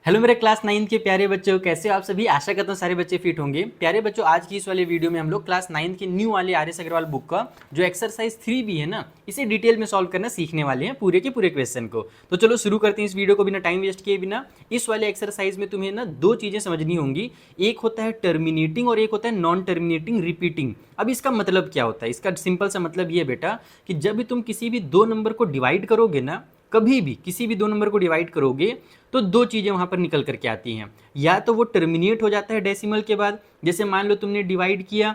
Hello मेरे class 9 के प्यारे बच्चों, कैसे हो आप सभी। आशा करता हूँ सारे बच्चे फिट होंगे। प्यारे बच्चों, आज की इस वाले वीडियो में हम लोग क्लास 9 के न्यू वाले आर.एस. अग्रवाल बुक का जो एक्सरसाइज 3 भी है ना, इसे डिटेल में सॉल्व करना सीखने वाले हैं, पूरे के पूरे क्वेश्चन को। तो चलो शुरू करते हैं इस वीडियो को बिना टाइम वेस्ट किए बिना। इस वाले एक्सरसाइज में तुम्हें ना दो चीज़ें समझनी होंगी। एक होता है टर्मिनेटिंग और एक होता है नॉन टर्मिनेटिंग रिपीटिंग। अब इसका मतलब क्या होता है? इसका सिंपल सा मतलब ये बेटा कि जब भी तुम किसी भी दो नंबर को डिवाइड करोगे ना, कभी भी किसी भी दो नंबर को डिवाइड करोगे तो दो चीज़ें वहाँ पर निकल करके आती हैं। या तो वो टर्मिनेट हो जाता है डेसिमल के बाद, जैसे मान लो तुमने डिवाइड किया,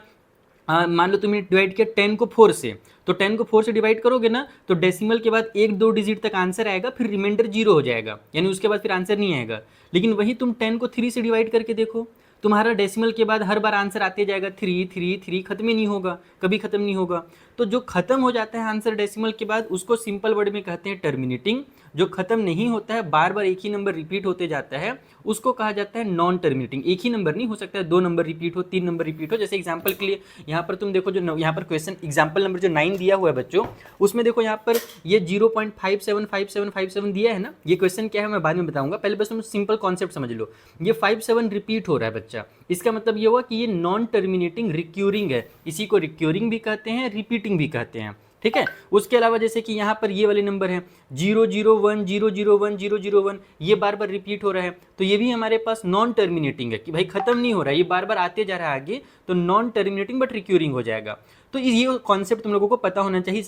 मान लो तुमने डिवाइड किया 10 को 4 से, तो 10 को 4 से डिवाइड करोगे ना तो डेसिमल के बाद एक दो डिजिट तक आंसर आएगा, फिर रिमाइंडर 0 हो जाएगा, यानी उसके बाद फिर आंसर नहीं आएगा। लेकिन वही तुम 10 को 3 से डिवाइड करके देखो, तुम्हारा डेसिमल के बाद हर बार आंसर आते जाएगा 3 3 3, खत्म ही नहीं होगा, कभी खत्म नहीं होगा। तो जो खत्म हो जाता है आंसर डेसिमल के बाद, उसको सिंपल वर्ड में कहते हैं टर्मिनेटिंग। जो खत्म नहीं होता है, बार बार एक ही नंबर रिपीट होते जाता है, उसको कहा जाता है नॉन टर्मिनेटिंग। एक ही नंबर नहीं हो सकता है, दो नंबर रिपीट हो, तीन नंबर रिपीट हो। जैसे एग्जांपल के लिए यहाँ पर तुम देखो, जो यहाँ पर क्वेश्चन एग्जांपल नंबर जो 9 दिया हुआ है बच्चों, उसमें देखो यहाँ पर ये 0.575757 दिया है ना। ये क्वेश्चन क्या है मैं बाद में बताऊंगा, पहले बस तुम सिंपल कॉन्सेप्ट समझ लो। ये 57 रिपीट हो रहा है बच्चा, इसका मतलब ये हुआ कि ये नॉन टर्मिनेटिंग रिक्यूरिंग है। इसी को रिक्यूरिंग भी कहते हैं, रिपीटिंग भी कहते हैं, ठीक है। उसके अलावा जैसे कि यहाँ पर ये वाले नंबर हैं 001 ये बार बार रिपीट हो रहा है, तो ये भी हमारे पास नॉन टर्मिनेटिंग है कि भाई खत्म नहीं हो रहा है, ये बार बार आते जा रहा है आगे, तो नॉन टर्मिनेटिंग बट रिक्यूरिंग हो जाएगा। तो ये कॉन्सेप्ट तुम लोगों को पता होना चाहिए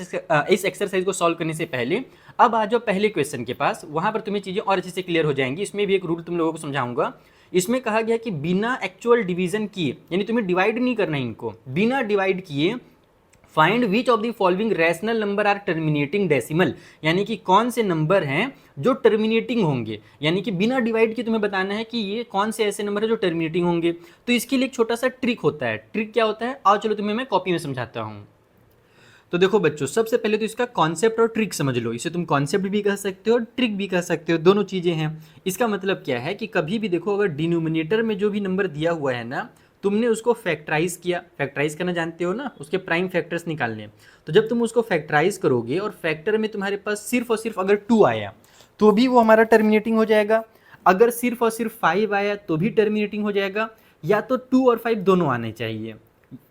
इस एक्सरसाइज को सॉल्व करने से पहले। अब आ जाओ पहले क्वेश्चन के पास, वहां पर तुम्हें चीजें और अच्छे से क्लियर हो जाएंगी। इसमें भी एक रूल तुम लोगों को समझाऊंगा। इसमें कहा गया कि बिना एक्चुअल डिवीजन किए, यानी तुम्हें डिवाइड नहीं करना है इनको, बिना डिवाइड किए find which of the following rational number are terminating decimal, यानी कि कौन से नंबर हैं जो टर्मिनेटिंग होंगे, यानी कि बिना डिवाइड के तुम्हें बताना है कि ये कौन से ऐसे नंबर है जो टर्मिनेटिंग होंगे। तो इसके लिए एक छोटा सा ट्रिक होता है। ट्रिक क्या होता है, आओ चलो तुम्हें मैं कॉपी में समझाता हूँ। तो देखो बच्चों, सबसे पहले तो इसका कॉन्सेप्ट और ट्रिक समझ लो। इसे तुम कॉन्सेप्ट भी कह सकते हो और ट्रिक भी कह सकते हो, दोनों चीज़ें हैं। इसका मतलब क्या है कि कभी भी देखो, अगर डिनोमिनेटर में जो भी नंबर दिया हुआ है ना, तुमने उसको फैक्टराइज किया, फैक्टराइज करना जानते हो ना, उसके प्राइम फैक्टर्स निकालने। तो जब तुम उसको फैक्टराइज करोगे और फैक्टर में तुम्हारे पास सिर्फ और सिर्फ अगर 2 आया तो भी वो हमारा टर्मिनेटिंग हो जाएगा। अगर सिर्फ और सिर्फ 5 आया तो भी टर्मिनेटिंग हो जाएगा। या तो 2 और 5 दोनों आने चाहिए।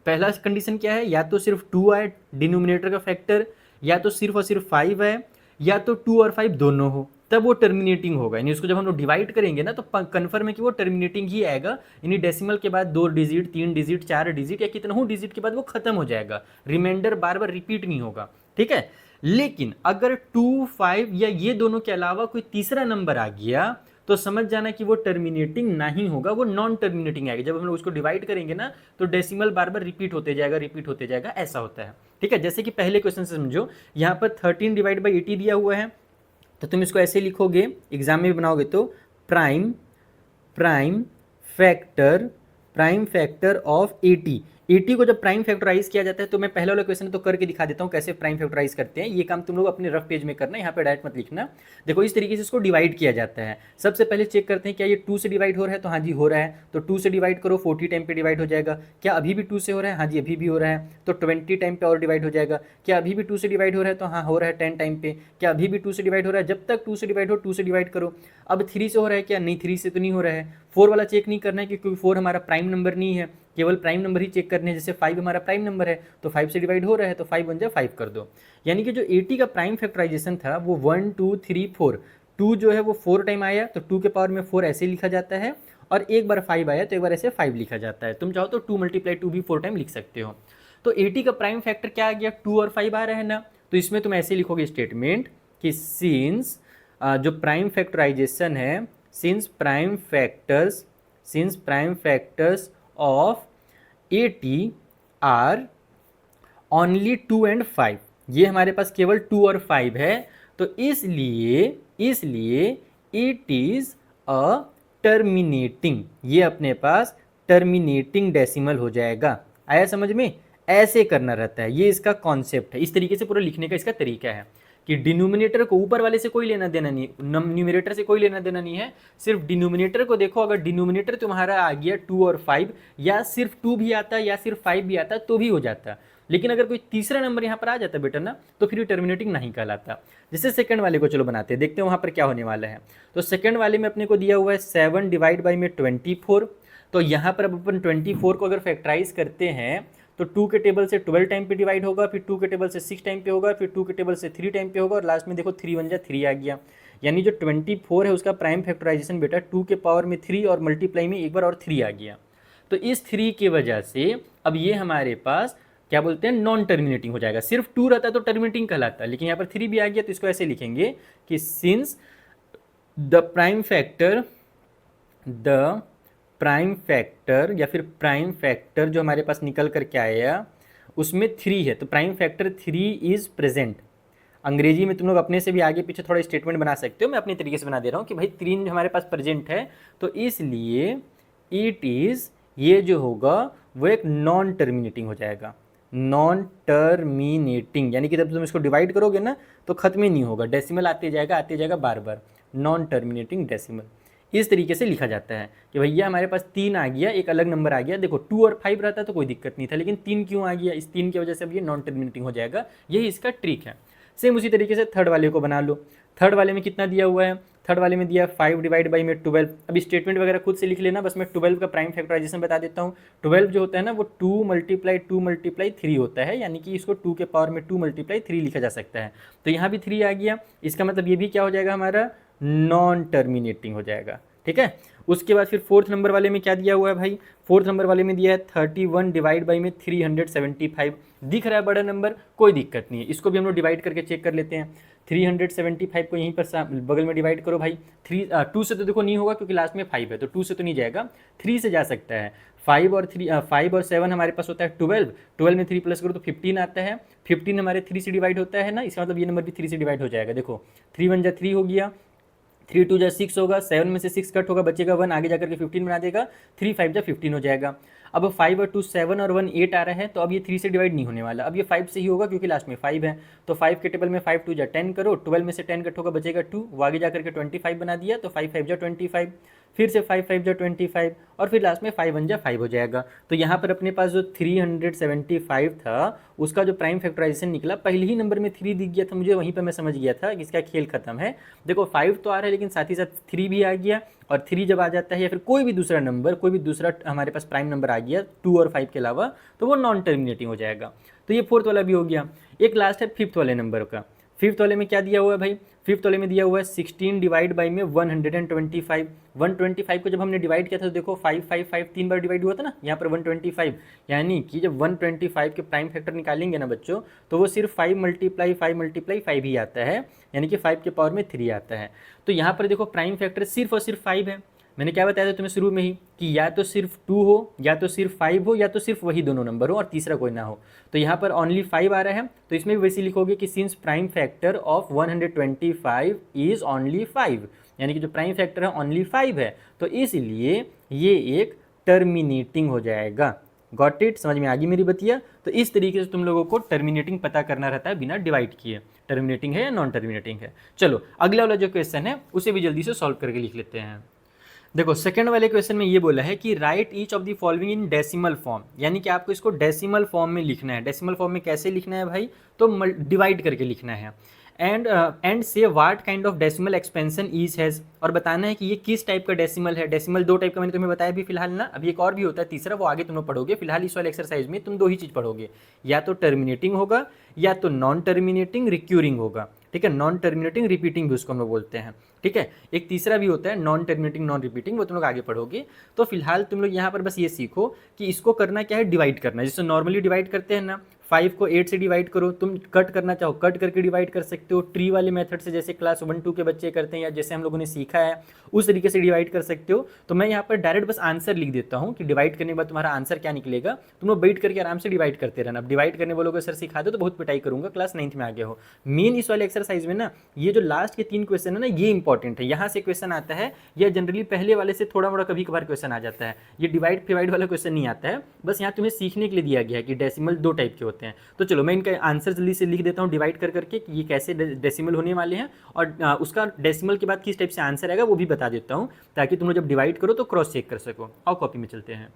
पहला कंडीशन क्या है, या तो सिर्फ 2 आए डिनोमिनेटर का फैक्टर, या तो सिर्फ और सिर्फ 5 आए, या तो 2 और 5 दोनों हो, तब वो टर्मिनेटिंग होगा। यानी उसको जब हम लोग डिवाइड करेंगे ना तो कन्फर्म है कि वो टर्मिनेटिंग ही आएगा। यानी डेसिमल के बाद 2 डिजिट, 3 डिजिट, 4 डिजिट या कितना हो डिजिट के बाद वो खत्म हो जाएगा, रिमाइंडर बार बार रिपीट नहीं होगा, ठीक है। लेकिन अगर 2, 5 या ये दोनों के अलावा कोई तीसरा नंबर आ गया तो समझ जाना कि वो टर्मिनेटिंग नहीं होगा, वो नॉन टर्मिनेटिंग आएगा। जब हम लोग उसको डिवाइड करेंगे ना तो डेसिमल बार बार रिपीट होते जाएगा, रिपीट होते जाएगा, ऐसा होता है, ठीक है। जैसे कि पहले क्वेश्चन से समझो, यहाँ पर 13 डिवाइड बाई 80 दिया हुआ है, तो तुम इसको ऐसे लिखोगे, एग्जाम में भी बनाओगे तो prime prime factor prime factor of 80 को जब प्राइम फैक्टराइज किया जाता है, तो मैं पहला वाला क्वेश्चन तो करके दिखा देता हूँ कैसे प्राइम फैक्टराइज करते हैं। ये काम तुम लोग अपने रफ पेज में करना, यहाँ पे डायरेक्ट मत लिखना। देखो इस तरीके से इसको डिवाइड किया जाता है। सबसे पहले चेक करते हैं क्या ये 2 से डिवाइड हो रहा है, तो हाँ जी हो रहा है, तो 2 से डिवाइड करो, 40 टाइम पे डिवाइड हो जाएगा। क्या अभी भी 2 से हो रहा है, हाँ जी अभी भी हो रहा है, तो 20 टाइम पे और डिवाइड हो जाएगा। क्या अभी भी 2 से डिवाइड हो रहा है, तो हाँ हो रहा है 10 टाइम पे। क्या अभी भी 2 से डिवाइड हो रहा है, जब तक 2 से डिवाइड हो 2 से डिवाइड करो। अब 3 से हो रहा है क्या, नहीं 3 से तो नहीं हो रहा है। 4 वाला चेक नहीं करना है क्योंकि 4 हमारा प्राइम नंबर नहीं है, केवल प्राइम नंबर ही चेक करने हैं। जैसे 5 हमारा प्राइम नंबर है तो 5 से डिवाइड हो रहा है, तो 5 1 जा 5 कर दो। यानी कि जो 80 का प्राइम फैक्टराइजेशन था वो 1 2 3 4, 2 जो है वो 4 टाइम आया तो 2 के पावर में 4 ऐसे लिखा जाता है, और एक बार 5 आया तो एक बार ऐसे 5 लिखा जाता है। तुम चाहो तो 2 × 2 भी 4 टाइम लिख सकते हो। तो 80 का प्राइम फैक्टर क्या आ गया, 2 और 5 आ रहा है ना, तो इसमें तुम ऐसे लिखोगे स्टेटमेंट कि सिंस जो प्राइम फैक्टराइजेशन है, since prime factors of 80 are only 2 and 5, ये हमारे पास केवल 2 और 5 है, तो इसलिए इट इज अ टर्मिनेटिंग, ये अपने पास टर्मिनेटिंग डेसिमल हो जाएगा। आया समझ में? ऐसे करना रहता है, ये इसका कॉन्सेप्ट है। इस तरीके से पूरा लिखने का इसका तरीका है कि डिनोमिनेटर को ऊपर वाले से कोई लेना देना नहीं, न्यूमरेटर से कोई लेना देना नहीं है, सिर्फ डिनोमिनेटर को देखो। अगर डिनोमिनेटर तुम्हारा आ गया 2 और 5, या सिर्फ 2 भी आता या सिर्फ 5 भी आता तो भी हो जाता। लेकिन अगर कोई तीसरा नंबर यहाँ पर आ जाता बेटा ना, तो फिर ये टर्मिनेटिंग नहीं कहलाता। जैसे सेकंड वाले को चलो बनाते हैं, देखते हैं वहाँ पर क्या होने वाला है। तो सेकंड वाले में अपने को दिया हुआ है 7 डिवाइड बाई में 24। तो यहाँ पर अब अपन 24 को अगर फैक्टराइज करते हैं तो 2 के टेबल से 12 टाइम पे डिवाइड होगा, फिर 2 के टेबल से 6 टाइम पे होगा, फिर 2 के टेबल से 3 टाइम पे होगा, और लास्ट में देखो 3 1 जा 3 आ गया। यानी जो 24 है उसका प्राइम फैक्टराइजेशन बेटा 2 के पावर में 3 और मल्टीप्लाई में एक बार और 3 आ गया। तो इस 3 की वजह से अब ये हमारे पास क्या बोलते हैं, नॉन टर्मिनेटिंग हो जाएगा। सिर्फ 2 रहता तो टर्मिनेटिंग कहलाता, लेकिन यहाँ पर 3 भी आ गया तो इसको ऐसे लिखेंगे कि सिंस द प्राइम फैक्टर या फिर प्राइम फैक्टर जो हमारे पास निकल करके आया उसमें 3 है, तो प्राइम फैक्टर 3 इज प्रेजेंट। अंग्रेजी में तुम लोग अपने से भी आगे पीछे थोड़ा स्टेटमेंट बना सकते हो, मैं अपने तरीके से बना दे रहा हूँ कि भाई 3 हमारे पास प्रेजेंट है, तो इसलिए इट इज़, ये जो होगा वो एक नॉन टर्मिनेटिंग हो जाएगा। नॉन टर्मिनेटिंग यानी कि जब तुम इसको डिवाइड करोगे ना तो खत्म ही नहीं होगा, डेसिमल आते जाएगा बार बार, नॉन टर्मिनेटिंग डेसिमल। इस तरीके से लिखा जाता है कि भैया हमारे पास 3 आ गया, एक अलग नंबर आ गया। देखो 2 और 5 रहता तो कोई दिक्कत नहीं था, लेकिन 3 क्यों आ गया, इस 3 की वजह से अब ये नॉन टर्मिनेटिंग हो जाएगा। यही इसका ट्रिक है। सेम उसी तरीके से थर्ड वाले को बना लो। थर्ड वाले में कितना दिया हुआ है, थर्ड वाले में दिया 5 डिवाइड बाई में 12। अब स्टेटमेंट वगैरह खुद से लिख लेना, बस मैं 12 का प्राइम फैक्टराइजेशन बता देता हूँ। 12 जो होता है ना वो 2 मल्टीप्लाई 3 होता है, यानी कि इसको 2 के पावर में 2 मल्टीप्लाई 3 लिखा जा सकता है। तो यहाँ भी 3 आ गया, इसका मतलब ये भी क्या हो जाएगा हमारा, नॉन टर्मिनेटिंग हो जाएगा। ठीक है, उसके बाद फिर फोर्थ नंबर वाले में क्या दिया हुआ है भाई, फोर्थ नंबर वाले में दिया है 31 डिवाइड बाई में 375। दिख रहा है बड़ा नंबर, कोई दिक्कत नहीं है, इसको भी हम लोग डिवाइड करके चेक कर लेते हैं। 375 को यहीं पर बगल में डिवाइड करो भाई। 2 से तो देखो नहीं होगा क्योंकि लास्ट में 5 है, तो 2 से तो नहीं जाएगा, 3 से जा सकता है। 5 और 7 हमारे पास होता है 12 में 3 प्लस करो तो 15 आता है। 15 हमारे 3 से डिवाइड होता है ना, इसका मतलब ये नंबर भी 3 से डिवाइड हो जाएगा। देखो 3 1 जा 3 हो गया, 3 2 जा 6 होगा, 7 में से 6 कट होगा, बचेगा 1, आगे जाकर के 15 बना देगा, 3 5 जा 15 हो जाएगा। अब 5 और 2 7 और 1 8 आ रहा है, तो अब ये 3 से डिवाइड नहीं होने वाला, अब ये 5 से ही होगा क्योंकि लास्ट में 5 है। तो 5 के टेबल में 5 2 जा 10 करो, 12 में से 10 कट होगा, बचेगा 2, वो आगे जाकर के 25 बना दिया, तो 5 5 जा 25, फिर से 5 5 जा 25, और फिर लास्ट में 5 1 जा 5 हो जाएगा। तो यहाँ पर अपने पास जो 375 था उसका जो प्राइम फैक्टराइजेशन निकला, पहले ही नंबर में 3 दिख गया था मुझे, वहीं पर मैं समझ गया था कि इसका खेल खत्म है। देखो 5 तो आ रहा है लेकिन साथ ही साथ 3 भी आ गया, और 3 जब आ जाता है या फिर कोई भी दूसरा नंबर, कोई भी दूसरा हमारे पास प्राइम नंबर आ गया 2 और 5 के अलावा, तो वो नॉन टर्मिनेटिंग हो जाएगा। तो ये फोर्थ वाला भी हो गया। एक लास्ट है फिफ्थ वाले नंबर का। फिफ्थ वाले में क्या दिया हुआ है भाई, फिफ्थ वाले में दिया हुआ है 16 डिवाइड बाई में 125। 125 को जब हमने डिवाइड किया था तो देखो 5 5 5 3 बार डिवाइड हुआ था ना, यहाँ पर 125, यानी कि जब 125 के प्राइम फैक्टर निकालेंगे ना बच्चों, तो वो सिर्फ 5 मल्टीप्लाई 5 ही आता है, यानी कि 5 के पावर में 3 आता है। तो यहाँ पर देखो प्राइम फैक्टर सिर्फ और सिर्फ 5 है। मैंने क्या बताया था तुम्हें शुरू में ही कि या तो सिर्फ 2 हो, या तो सिर्फ 5 हो, या तो सिर्फ वही दोनों नंबर हो और तीसरा कोई ना हो। तो यहाँ पर ओनली 5 आ रहा है, तो इसमें भी वैसे लिखोगे कि since prime factor of 125 is only 5, यानी कि जो प्राइम फैक्टर है ओनली 5 है, तो इसलिए ये एक टर्मिनेटिंग हो जाएगा। गॉट इट, समझ में आ गई मेरी बतिया। तो इस तरीके से तुम लोगों को टर्मिनेटिंग पता करना रहता है बिना डिवाइड किए, टर्मिनेटिंग है या नॉन टर्मिनेटिंग है। चलो अगला वाला जो क्वेश्चन है उसे भी जल्दी से सॉल्व करके लिख लेते हैं। देखो सेकंड वाले क्वेश्चन में ये बोला है कि right each of the following in decimal form, यानी कि आपको इसको डेसिमल फॉर्म में लिखना है। डेसिमल फॉर्म में कैसे लिखना है भाई, तो डिवाइड करके लिखना है। एंड से what kind of decimal expansion each has, और बताना है कि ये किस टाइप का डेसिमल है। डेसिमल 2 टाइप का मैंने तुम्हें बताया भी फिलहाल ना, अभी एक और भी होता है तीसरा, वो आगे तुम लोग पढ़ोगे। फिलहाल इस वाले एक्सरसाइज में तुम 2 ही चीज़ पढ़ोगे, या तो टर्मिनेटिंग होगा या तो नॉन टर्मिनेटिंग रिक्यूरिंग होगा। ठीक है, नॉन टर्मिनेटिंग रिपीटिंग भी उसको हम लोग बोलते हैं। ठीक है, एक तीसरा भी होता है नॉन टर्मिनेटिंग नॉन रिपीटिंग, वो तुम लोग आगे पढ़ोगे। तो फिलहाल तुम लोग यहाँ पर बस ये सीखो कि इसको करना क्या है, डिवाइड करना। जैसे नॉर्मली डिवाइड करते हैं ना, 5 को 8 से डिवाइड करो, तुम कट करना चाहो कट करके डिवाइड कर सकते हो, ट्री वाले मेथड से जैसे क्लास 1 2 के बच्चे करते हैं या जैसे हम लोगों ने सीखा है उस तरीके से डिवाइड कर सकते हो। तो मैं यहाँ पर डायरेक्ट बस आंसर लिख देता हूँ कि डिवाइड करने के बाद तुम्हारा आंसर क्या निकलेगा, तुम लोग बैठ करके आराम से डिवाइड करते रहना। अब डिवाइड करने बोलोगे सर सिखा दो तो बहुत पिटाई करूँगा, क्लास 9th में आ गया हो। मेन इस वाले एक्सरसाइज में ना ये जो लास्ट के 3 क्वेश्चन है ना, ये इंपॉर्टेंट है। यहाँ से क्वेश्चन आता है, या जनरली पहले वाले से थोड़ा मोड़ा कभी कभार क्वेश्चन आ जाता है, ये डिवाइड डिवाइड वाला क्वेश्चन नहीं आता है। बस यहाँ तुम्हें सीखने के लिए दिया गया है कि डेसिमल 2 टाइप के होते हैं। तो चलो मैं इनका आंसर जल्दी से लिख देता हूँ डिवाइड कर करके कि ये कैसे डेसिमल होने वाले हैं, और उसका डेसिमल के बाद किस टाइप से आंसर आएगा वो भी बता देता हूँ, ताकि तुम लोग जब डिवाइड करो तो क्रॉस चेक कर सको। आओ कॉपी में चलते हैं।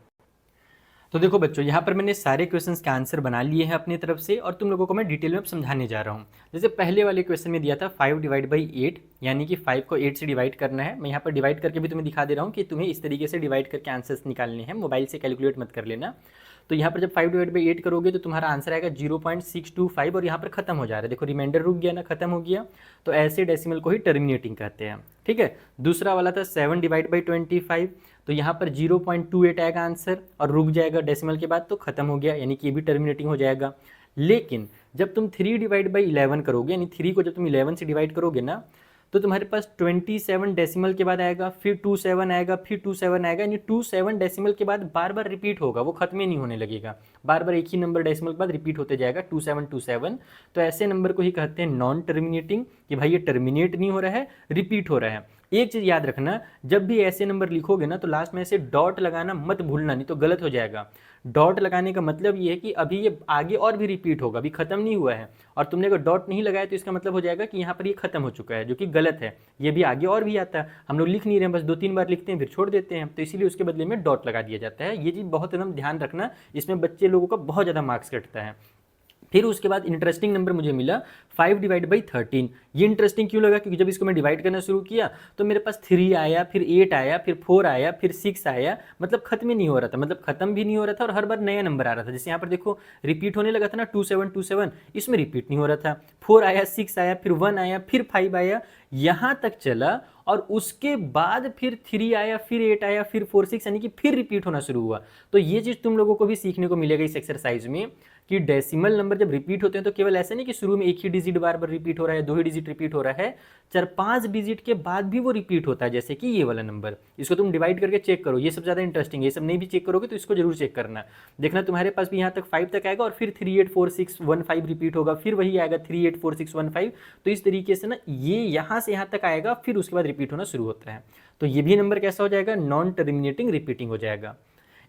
तो देखो बच्चों, यहाँ पर मैंने सारे क्वेश्चंस के आंसर बना लिए हैं अपनी तरफ से और तुम लोगों को मैं डिटेल में अब समझाने जा रहा हूँ। जैसे पहले वाले क्वेश्चन में दिया था 5/8, यानी कि 5 को 8 से डिवाइड करना है। मैं यहाँ पर डिवाइड करके भी तुम्हें दिखा दे रहा हूँ कि तुम्हें इस तरीके से डिवाइड करके आंसर्स निकालने हैं, मोबाइल से कैलकुलेट मत कर लेना। तो यहाँ पर जब 5/8 करोगे तो तुम्हारा आंसर आएगा 0.625 और यहाँ पर खत्म हो जा रहा है। देखो रिमाइंडर रुक गया ना, खत्म हो गया। तो ऐसे डेसिमल को ही टर्मिनेटिंग कहते हैं। ठीक है, दूसरा वाला था 7/25, तो यहाँ पर 0.28 आएगा आंसर और रुक जाएगा डेसिमल के बाद, तो खत्म हो गया, यानी कि ये भी टर्मिनेटिंग हो जाएगा। लेकिन जब तुम 3/11 करोगे, यानी 3 को जब तुम 11 से डिवाइड करोगे ना, तो तुम्हारे पास 27 डेसिमल के बाद आएगा, फिर 27 आएगा, फिर 27 आएगा, यानी 27 डेसिमल के बाद बार बार रिपीट होगा, वो खत्म ही नहीं होने लगेगा। बार बार एक ही नंबर डेसिमल के बाद रिपीट होते जाएगा 2727। तो ऐसे नंबर को ही कहते हैं नॉन टर्मिनेटिंग, कि भाई ये टर्मिनेट नहीं हो रहा है, रिपीट हो रहा है। एक चीज़ याद रखना, जब भी ऐसे नंबर लिखोगे ना तो लास्ट में ऐसे डॉट लगाना मत भूलना, नहीं तो गलत हो जाएगा। डॉट लगाने का मतलब ये है कि अभी ये आगे और भी रिपीट होगा, अभी खत्म नहीं हुआ है, और तुमने अगर डॉट नहीं लगाया तो इसका मतलब हो जाएगा कि यहाँ पर ये खत्म हो चुका है, जो कि गलत है। ये भी आगे और भी आता है, हम लोग लिख नहीं रहे हैं, बस 2-3 बार लिखते हैं फिर छोड़ देते हैं, तो इसीलिए उसके बदले में डॉट लगा दिया जाता है। ये चीज़ बहुत एकदम ध्यान रखना, इसमें बच्चे लोगों का बहुत ज़्यादा मार्क्स कटता है। फिर उसके बाद इंटरेस्टिंग नंबर मुझे मिला 5/13। ये इंटरेस्टिंग क्यों लगा? क्योंकि जब इसको मैं डिवाइड करना शुरू किया तो मेरे पास 3 आया, फिर 8 आया, फिर 4 आया, फिर 6 आया, मतलब खत्म ही नहीं हो रहा था, मतलब खत्म भी नहीं हो रहा था और हर बार नया नंबर आ रहा था। जैसे यहाँ पर देखो रिपीट होने लगा था ना 2727, इसमें रिपीट नहीं हो रहा था। 4 आया, 6 आया, फिर 1 आया, फिर 5 आया, यहाँ तक चला, और उसके बाद फिर 3 आया, फिर 8 आया, फिर 4 6, यानी कि फिर रिपीट होना शुरू हुआ। तो ये चीज़ तुम लोगों को भी सीखने को मिलेगा इस एक्सरसाइज में, कि डेसिमल नंबर जब रिपीट होते हैं तो केवल ऐसा नहीं कि शुरू में एक ही डिजिट बार बार रिपीट हो रहा है, 2 ही डिजिट रिपीट हो रहा है, 4-5 डिजिट के बाद भी वो रिपीट होता है, जैसे कि ये वाला नंबर। इसको तुम डिवाइड करके चेक करो, ये सब ज़्यादा इंटरेस्टिंग है। ये सब नहीं भी चेक करोगे तो इसको जरूर चेक करना, देखना तुम्हारे पास भी यहाँ तक 5 तक आएगा और फिर 3 8 4 6 1 5 रिपीट होगा, फिर वही आएगा 3 8 4 6 1 5। तो इस तरीके से ना ये यहाँ से यहाँ तक आएगा, फिर उसके बाद रिपीट होना शुरू होता है। तो ये भी नंबर कैसा हो जाएगा? नॉन टर्मिनेटिंग रिपीटिंग हो जाएगा।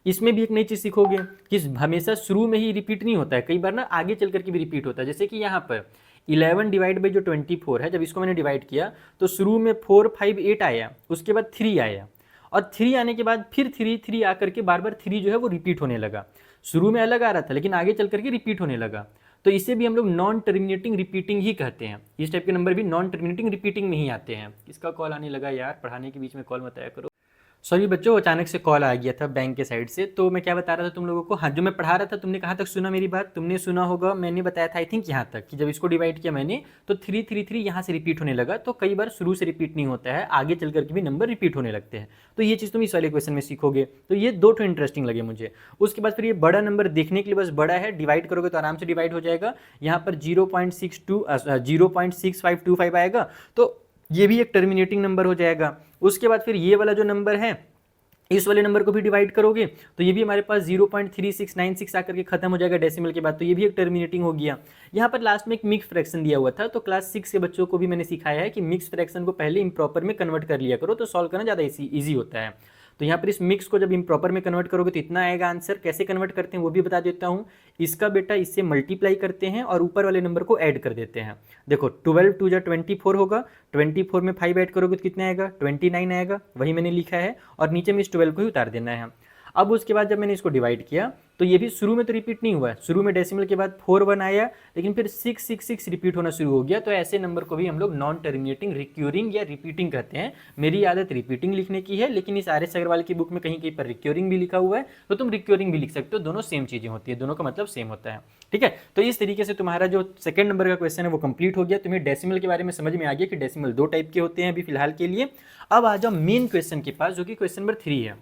इसमें भी एक नई चीज़ सीखोगे कि हमेशा शुरू में ही रिपीट नहीं होता है, कई बार ना आगे चल करके भी रिपीट होता है। जैसे कि यहाँ पर 11 डिवाइड बाई जो 24 है, जब इसको मैंने डिवाइड किया तो शुरू में 4 5 8 आया, उसके बाद 3 आया, और 3 आने के बाद फिर 3 आकर के बार बार 3 जो है वो रिपीट होने लगा। शुरू में अलग आ रहा था लेकिन आगे चल करके रिपीट होने लगा। तो इसे भी हम लोग नॉन टर्मिनेटिंग रिपीटिंग ही कहते हैं। इस टाइप के नंबर भी नॉन टर्मिनेटिंग रिपीटिंग में ही आते हैं। किसका कॉल आने लगा यार? पढ़ाने के बीच में कॉल मत आया करो। सॉरी बच्चों, अचानक से कॉल आ गया था बैंक के साइड से। तो मैं क्या बता रहा था तुम लोगों को, हाँ जो मैं पढ़ा रहा था, तुमने कहाँ तक सुना मेरी बात? तुमने सुना होगा, मैंने बताया था आई थिंक यहाँ तक कि जब इसको डिवाइड किया मैंने तो 3 3 3 यहाँ से रिपीट होने लगा। तो कई बार शुरू से रिपीट नहीं होता है, आगे चल करके भी नंबर रिपीट होने लगते हैं। तो ये चीज़ तुम इस वाले क्वेश्चन में सीखोगे। तो ये 2 ठो इंटरेस्टिंग लगे मुझे। उसके बाद फिर ये बड़ा नंबर देखने के लिए बस बड़ा है, डिवाइड करोगे तो आराम से डिवाइड हो जाएगा। यहाँ पर 0.6525 आएगा, तो ये भी एक टर्मिनेटिंग नंबर हो जाएगा। उसके बाद फिर ये वाला जो नंबर है, इस वाले नंबर को भी डिवाइड करोगे तो ये भी हमारे पास 0.3696 आकर के खत्म हो जाएगा डेसिमल के बाद, तो ये भी एक टर्मिनेटिंग हो गया। यहाँ पर लास्ट में एक मिक्स फ्रैक्शन दिया हुआ था, तो क्लास 6 के बच्चों को भी मैंने सिखाया है कि मिक्स फ्रैक्शन को पहले इम्प्रॉपर में कन्वर्ट कर लिया करो, तो सॉल्व करना ज़्यादा ईजी होता है। तो यहाँ पर इस मिक्स को जब इम्प्रॉपर में कन्वर्ट करोगे तो इतना आएगा आंसर। कैसे कन्वर्ट करते हैं वो भी बता देता हूँ। इसका बेटा इससे मल्टीप्लाई करते हैं और ऊपर वाले नंबर को ऐड कर देते हैं। देखो 12 2 जा 24 होगा, 24 में 5 ऐड करोगे तो कितना आएगा? 29 आएगा, वही मैंने लिखा है, और नीचे में इस 12 को ही उतार देना है। अब उसके बाद जब मैंने इसको डिवाइड किया तो ये भी शुरू में तो रिपीट नहीं हुआ है, शुरू में डेसिमल के बाद 4 1 आया, लेकिन फिर 6 6 6 रिपीट होना शुरू हो गया। तो ऐसे नंबर को भी हम लोग नॉन टर्मिनेटिंग रिक्यूरिंग या रिपीटिंग कहते हैं। मेरी आदत रिपीटिंग लिखने की है, लेकिन इस RS अग्रवाल की बुक में कहीं कहीं पर रिक्यूरिंग भी लिखा हुआ है, तो तुम रिक्यूरिंग भी लिख सकते हो, दोनों सेम चीज़ें होती है, दोनों का मतलब सेम होता है। ठीक है, तो इस तरीके से तुम्हारा जो सेकंड नंबर का क्वेश्चन है वो कंप्लीट हो गया। तुम्हें डेसिमल के बारे में समझ में आ गया कि डेसिमल 2 टाइप के होते हैं अभी फिलहाल के लिए। अब आ जाओ मेन क्वेश्चन के पास, जो कि क्वेश्चन नंबर 3 है।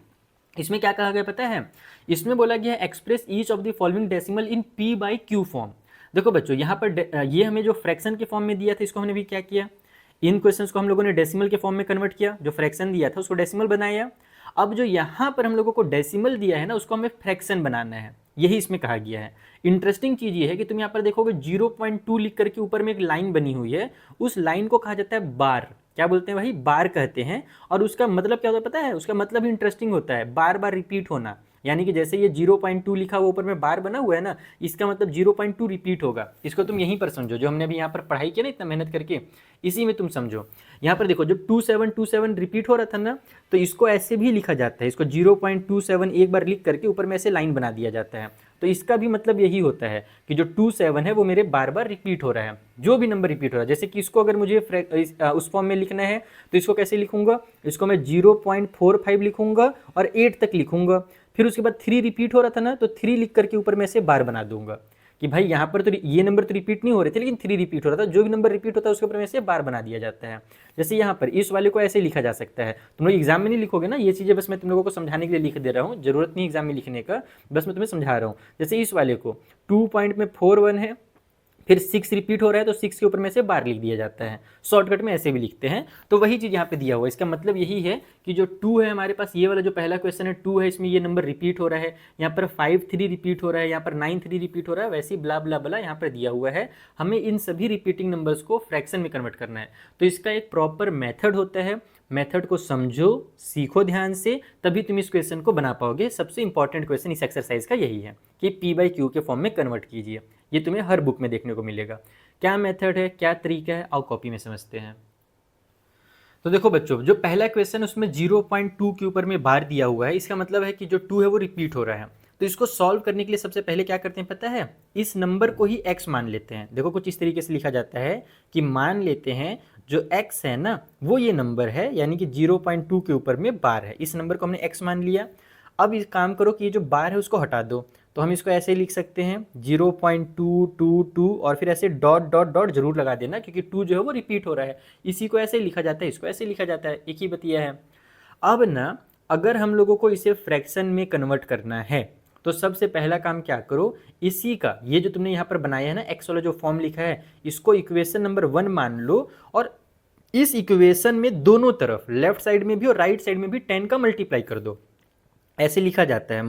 इसमें क्या कहा गया पता है? इसमें बोला गया है express each of the following decimal in P/Q form. देखो बच्चों, यहाँ पर ये हमें जो फ्रैक्शन के फॉर्म में दिया था, इसको हमने भी क्या किया, इन क्वेश्चंस को हम लोगों ने डेसिमल के फॉर्म में कन्वर्ट किया। जो फ्रैक्शन दिया था उसको डेसिमल बनाया। अब जो यहाँ पर हम लोगों को डेसिमल दिया है ना, उसको हमें फ्रैक्शन बनाना है, यही इसमें कहा गया है। इंटरेस्टिंग चीज़ ये है कि तुम यहाँ पर देखोगे 0.2 लिख करके ऊपर में एक लाइन बनी हुई है, उस लाइन को कहा जाता है बार। क्या बोलते हैं भाई? बार कहते हैं। और उसका मतलब क्या होता है पता है? उसका मतलब इंटरेस्टिंग होता है, बार बार रिपीट होना, यानी कि जैसे ये 0.2 लिखा हुआ ऊपर में बार बना हुआ है ना, इसका मतलब 0.2 रिपीट होगा। इसको तुम यहीं पर समझो, जो हमने अभी यहाँ पर पढ़ाई किया ना इतना मेहनत करके, इसी में तुम समझो। यहाँ पर देखो जो 2727 रिपीट हो रहा था ना, तो इसको ऐसे भी लिखा जाता है, इसको 0.27 एक बार लिख करके ऊपर में ऐसे लाइन बना दिया जाता है। तो इसका भी मतलब यही होता है कि जो 27 है वो मेरे बार बार रिपीट हो रहा है, जो भी नंबर रिपीट हो रहा है। जैसे कि इसको अगर मुझे उस फॉर्म में लिखना है तो इसको कैसे लिखूंगा, इसको मैं 0.45 लिखूंगा और 8 तक लिखूंगा। फिर उसके बाद 3 रिपीट हो रहा था ना, तो 3 लिख करके ऊपर में से बार बना दूंगा कि भाई यहाँ पर तो ये नंबर तो रिपीट नहीं हो रहे थे, लेकिन 3 रिपीट हो रहा था। जो भी नंबर रिपीट होता है उसके ऊपर में से बार बना दिया जाता है। जैसे यहाँ पर इस वाले को ऐसे लिखा जा सकता है। तुम लोग एग्जाम में नहीं लिखोगे ना ये चीज़ें, बस मैं तुम लोगों को समझाने के लिए लिख दे रहा हूँ, जरूरत नहीं एग्जाम में लिखने का, बस मैं तुम्हें समझा रहा हूँ। जैसे इस वाले को 2.41 है, फिर 6 रिपीट हो रहा है तो 6 के ऊपर में से बार लिख दिया जाता है। शॉर्टकट में ऐसे भी लिखते हैं। तो वही चीज़ यहाँ पे दिया हुआ है। इसका मतलब यही है कि जो 2 है हमारे पास, ये वाला जो पहला क्वेश्चन है 2 है, इसमें ये नंबर रिपीट हो रहा है। यहाँ पर 5 3 रिपीट हो रहा है, यहाँ पर 9 3 रिपीट हो रहा है, वैसे ही ब्ला ब्ला ब्ला यहाँ पर दिया हुआ है। हमें इन सभी रिपीटिंग नंबर्स को फ्रैक्शन में कन्वर्ट करना है। तो इसका एक प्रॉपर मेथड होता है। मेथड को समझो, सीखो ध्यान से, तभी तुम इस क्वेश्चन को बना पाओगे। सबसे इंपॉर्टेंट क्वेश्चन इस एक्सरसाइज का यही है कि P/Q के फॉर्म में कन्वर्ट कीजिए। ये तुम्हें हर बुक में देखने को मिलेगा। क्या मेथड है, क्या तरीका है, आओ कॉपी में समझते हैं। तो देखो बच्चों, जो पहला क्वेश्चन उसमें 0.2 के ऊपर में बार दिया हुआ है, इसका मतलब है कि जो 2 है वो रिपीट हो रहा है। तो इसको सॉल्व करने के लिए सबसे पहले क्या करते हैं पता है, इस नंबर को ही x मान लेते हैं। देखो कुछ इस तरीके से लिखा जाता है कि मान लेते हैं जो x है ना वो ये नंबर है, यानी कि 0.2 के ऊपर में बार है। इस नंबर को हमने x मान लिया। अब इस काम करो कि ये जो बार है उसको हटा दो। तो हम इसको ऐसे लिख सकते हैं 0.222 और फिर ऐसे डॉट डॉट डॉट जरूर लगा देना, क्योंकि 2 जो है वो रिपीट हो रहा है। इसी को ऐसे लिखा जाता है, इसको ऐसे लिखा जाता है, एक ही बतिया है। अब ना अगर हम लोगों को इसे फ्रैक्शन में कन्वर्ट करना है तो सबसे पहला काम क्या करो, इसी का ये जो तुमने यहाँ पर बनाया है ना एक्स वाला जो फॉर्म लिखा है, इसको इक्वेशन नंबर 1 मान लो। और इस इक्वेशन में दोनों तरफ, लेफ्ट साइड में भी और राइट साइड में भी 10 का मल्टीप्लाई कर दो। ऐसे लिखा जाता है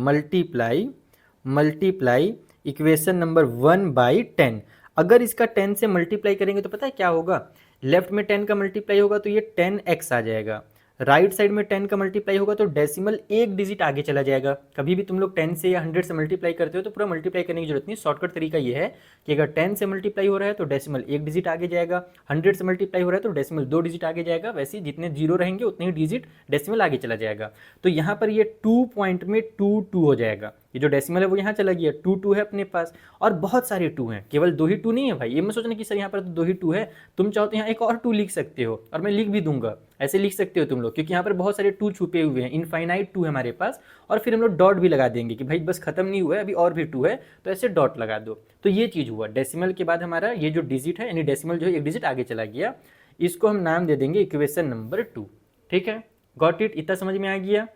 मल्टीप्लाई इक्वेशन नंबर 1/10। अगर इसका 10 से मल्टीप्लाई करेंगे तो पता है क्या होगा, लेफ्ट में 10 का मल्टीप्लाई होगा तो ये 10x आ जाएगा, राइट साइड में 10 का मल्टीप्लाई होगा तो डेसिमल एक डिजिट आगे चला जाएगा। कभी भी तुम लोग 10 से या 100 से मल्टीप्लाई करते हो तो पूरा मल्टीप्लाई करने की जरूरत नहीं। शॉर्टकट तरीका ये है कि अगर 10 से मल्टीप्लाई हो रहा है तो डेसिमल एक डिजिट आगे जाएगा, 100 से मल्टीप्लाई हो रहा है तो डेसिमल 2 डिजिट आगे जाएगा। वैसे ही जितने जीरो रहेंगे उतने ही डिजिट डेसिमल आगे चला जाएगा। तो यहाँ पर ये 2 पॉइंट में 2 हो जाएगा। ये जो डेसिमल है वो यहाँ चला गया, 2 है अपने पास, और बहुत सारे 2 हैं, केवल 2 ही 2 नहीं है भाई। ये मत सोचना कि सर यहाँ पर तो 2 ही 2 है, तुम चाहो तो यहाँ एक और 2 लिख सकते हो, और मैं लिख भी दूंगा। ऐसे लिख सकते हो तुम लोग, क्योंकि यहाँ पर बहुत सारे 2 छुपे हुए हैं, इनफाइनाइट 2 है हमारे पास। और फिर हम लोग डॉट भी लगा देंगे कि भाई बस खत्म नहीं हुआ है, अभी और भी 2 है, तो ऐसे डॉट लगा दो। तो ये चीज़ हुआ, डेसिमल के बाद हमारा ये जो डिजिट है, यानी डेसिमल जो है एक डिजिट आगे चला गया, इसको हम नाम दे देंगे इक्वेशन नंबर 2। ठीक है, गॉट इट, इतना समझ में आ गया।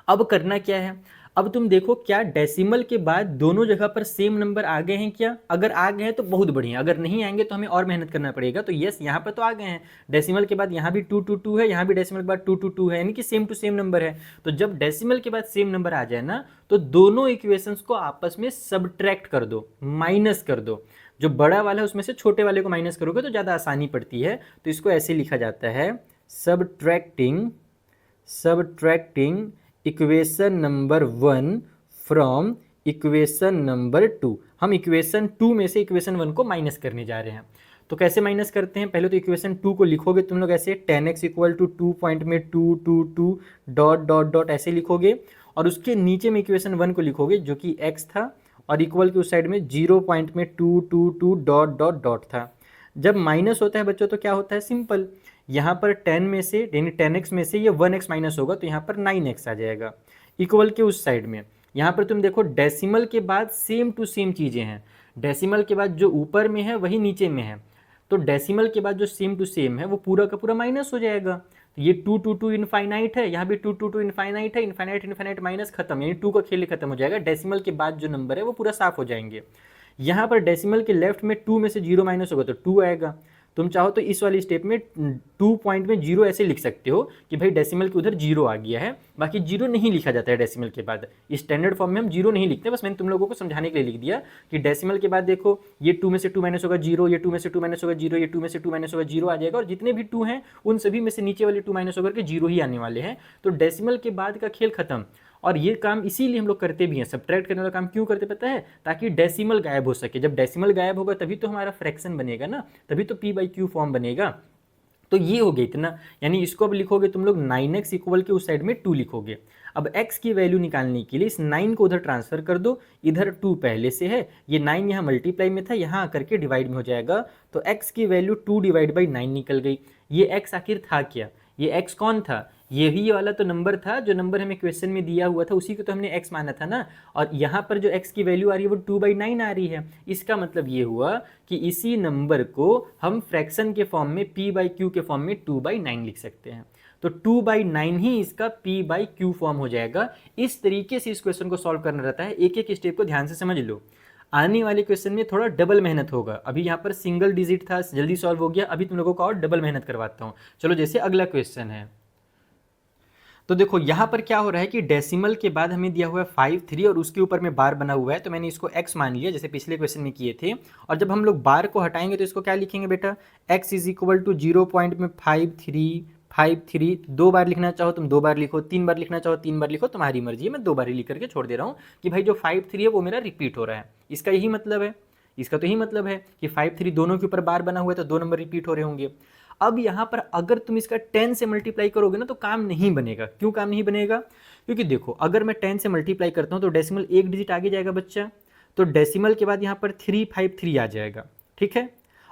अब करना क्या है, अब तुम देखो क्या डेसिमल के बाद दोनों जगह पर सेम नंबर आ गए हैं क्या। अगर आ गए हैं तो बहुत बढ़िया, अगर नहीं आएंगे तो हमें और मेहनत करना पड़ेगा। तो यस, यहाँ पर तो आ गए हैं, डेसिमल के बाद यहाँ भी 2 है, यहाँ भी डेसिमल के बाद 2 है, यानी कि सेम टू सेम नंबर है। तो जब डेसिमल के बाद सेम नंबर आ जाए ना, तो दोनों इक्वेशंस को आपस में सबट्रैक्ट कर दो, माइनस कर दो। जो बड़ा वाला है उसमें से छोटे वाले को माइनस करोगे तो ज़्यादा आसानी पड़ती है। तो इसको ऐसे लिखा जाता है subtracting equation number 1 from equation number 2। हम इक्वेशन 2 में से इक्वेशन 1 को माइनस करने जा रहे हैं। तो कैसे माइनस करते हैं, पहले तो इक्वेशन 2 को लिखोगे तुम लोग ऐसे 10x इक्वल टू 2 पॉइंट में 2 डॉट डॉट डॉट ऐसे लिखोगे, और उसके नीचे में इक्वेशन 1 को लिखोगे जो कि x था, और इक्वल के उस साइड में 0 पॉइंट में 2 डॉट डॉट डॉट था। जब माइनस होता है बच्चों तो क्या होता है, सिंपल, यहाँ पर 10 में से यानी 10x में से ये 1x माइनस होगा तो यहाँ पर 9x आ जाएगा। इक्वल के उस साइड में यहाँ पर तुम देखो डेसिमल के बाद सेम टू सेम चीज़ें हैं, डेसिमल के बाद जो ऊपर में है वही नीचे में है, तो डेसिमल के बाद जो सेम टू सेम है वो पूरा का पूरा माइनस हो जाएगा। तो ये 2 इनफाइनाइट है, यहाँ भी 2 इनफाइनाइट है, इनफाइनाइट माइनस खत्म, यानी 2 का खेल खत्म हो जाएगा। डेसिमल के बाद जो नंबर है वो पूरा साफ हो जाएंगे। यहाँ पर डेसिमल के लेफ्ट में 2 में से 0 माइनस होगा तो 2 आएगा। तुम चाहो तो इस वाली स्टेप में 2 पॉइंट में 0 ऐसे लिख सकते हो कि भाई डेसिमल के उधर 0 आ गया है, बाकी 0 नहीं लिखा जाता है डेसिमल के बाद। स्टैंडर्ड फॉर्म में हम 0 नहीं लिखते, बस मैंने तुम लोगों को समझाने के लिए लिख दिया कि डेसिमल के बाद देखो ये 2 में से 2 माइनस होगा 0, ये 2 में से 2 माइनस होगा 0, ये 2 में से 2 माइनस होगा 0 आ जाएगा, और जितने भी 2 हैं उन सभी में से नीचे वाले 2 माइनस होकर के 0 ही आने वाले हैं। तो डेसिमल के बाद का खेल खत्म। और ये काम इसीलिए हम लोग करते भी हैं, सब्ट्रैक्ट करने वाला काम क्यों करते पता है, ताकि डेसिमल गायब हो सके। जब डेसिमल गायब होगा तभी तो हमारा फ्रैक्शन बनेगा ना, तभी तो p/q फॉर्म बनेगा। तो ये हो गया इतना, यानी इसको अब लिखोगे तुम लोग 9x इक्वल के उस साइड में 2 लिखोगे। अब x की वैल्यू निकालने के लिए इस 9 को उधर ट्रांसफर कर दो, इधर 2 पहले से है, ये 9 यहाँ मल्टीप्लाई में था, यहाँ आकर के डिवाइड में हो जाएगा, तो x की वैल्यू 2/9 निकल गई। ये x आखिर था क्या, ये x कौन था, यही वाला तो नंबर था, जो नंबर हमें क्वेश्चन में दिया हुआ था उसी को तो हमने x माना था ना, और यहाँ पर जो x की वैल्यू आ रही है वो 2/9 आ रही है। इसका मतलब ये हुआ कि इसी नंबर को हम फ्रैक्शन के फॉर्म में p/q के फॉर्म में 2/9 लिख सकते हैं। तो 2/9 ही इसका p/q फॉर्म हो जाएगा। इस तरीके से इस क्वेश्चन को सॉल्व करना रहता है, एक एक स्टेप को ध्यान से समझ लो। आने वाले क्वेश्चन में थोड़ा डबल मेहनत होगा, अभी यहाँ पर सिंगल डिजिट था, जल्दी सॉल्व हो गया, अभी तुम लोगों को और डबल मेहनत करवाता हूँ। चलो जैसे अगला क्वेश्चन है, तो देखो यहाँ पर क्या हो रहा है कि डेसिमल के बाद हमें दिया हुआ है 5 3 और उसके ऊपर में बार बना हुआ है, तो मैंने इसको x मान लिया जैसे पिछले क्वेश्चन में किए थे। और जब हम लोग बार को हटाएंगे तो इसको क्या लिखेंगे बेटा, x is equal to 0 point में 5 3 5 3, 2 बार लिखना चाहो तुम 2 बार लिखो, 3 बार लिखना चाहो 3 बार लिखो, तुम्हारी मर्जी है, मैं 2 बार ही लिख करके छोड़ दे रहा हूँ कि भाई जो 5 3 है वो मेरा रिपीट हो रहा है। इसका यही मतलब है, इसका तो यही मतलब है कि 5 3 दोनों के ऊपर बार बना हुआ है तो 2 नंबर रिपीट हो रहे होंगे। अब यहाँ पर अगर तुम इसका 10 से मल्टीप्लाई करोगे ना तो काम नहीं बनेगा। क्यों काम नहीं बनेगा, क्योंकि देखो अगर मैं 10 से मल्टीप्लाई करता हूँ तो डेसिमल एक डिजिट आगे जाएगा बच्चा, तो डेसिमल के बाद यहाँ पर 353 आ जाएगा, ठीक है,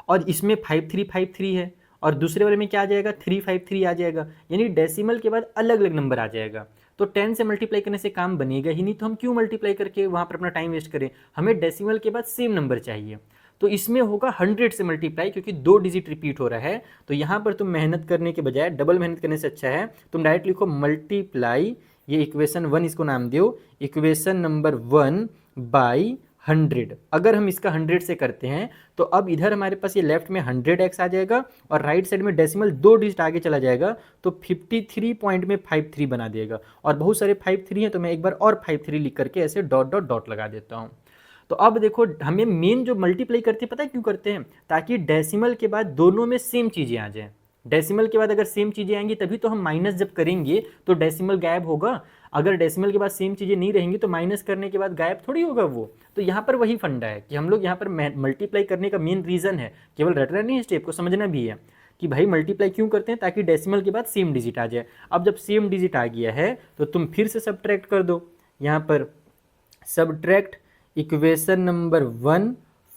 और इसमें 5353 है, और दूसरे वाले में क्या आ जाएगा 353 आ जाएगा, यानी डेसिमल के बाद अलग अलग नंबर आ जाएगा। तो 10 से मल्टीप्लाई करने से काम बनेगा ही नहीं, तो हम क्यों मल्टीप्लाई करके वहाँ पर अपना टाइम वेस्ट करें, हमें डेसिमल के बाद सेम नंबर चाहिए। तो इसमें होगा 100 से मल्टीप्लाई, क्योंकि 2 डिजिट रिपीट हो रहा है। तो यहाँ पर तुम मेहनत करने के बजाय डबल मेहनत करने से अच्छा है तुम डायरेक्ट लिखो मल्टीप्लाई, ये इक्वेशन 1 इसको नाम दो, इक्वेशन नंबर 1 बाई 100। अगर हम इसका 100 से करते हैं तो अब इधर हमारे पास ये लेफ्ट में 100x आ जाएगा और राइट साइड में डेसिमल 2 डिजिट आगे चला जाएगा, तो 53.53 बना देगा। और बहुत सारे 53 हैं तो मैं एक बार और 53 लिख करके ऐसे डॉट डॉट डॉट लगा देता हूँ। तो अब देखो हमें मेन जो मल्टीप्लाई करते हैं पता है क्यों करते हैं, ताकि डेसिमल के बाद दोनों में सेम चीज़ें आ जाएं। डेसिमल के बाद अगर सेम चीज़ें आएंगी तभी तो हम माइनस जब करेंगे तो डेसिमल गायब होगा। अगर डेसिमल के बाद सेम चीज़ें नहीं रहेंगी तो माइनस करने के बाद गायब थोड़ी होगा वो। तो यहाँ पर वही फंडा है कि हम लोग यहाँ पर मल्टीप्लाई करने का मेन रीज़न है, केवल रटना नहीं, स्टेप को समझना भी है कि भाई मल्टीप्लाई क्यों करते हैं, ताकि डेसिमल के बाद सेम डिजिट आ जाए। अब जब सेम डिजिट आ गया है तो तुम फिर से सब्ट्रैक्ट कर दो, यहाँ पर सब्ट्रैक्ट इक्वेशन नंबर 1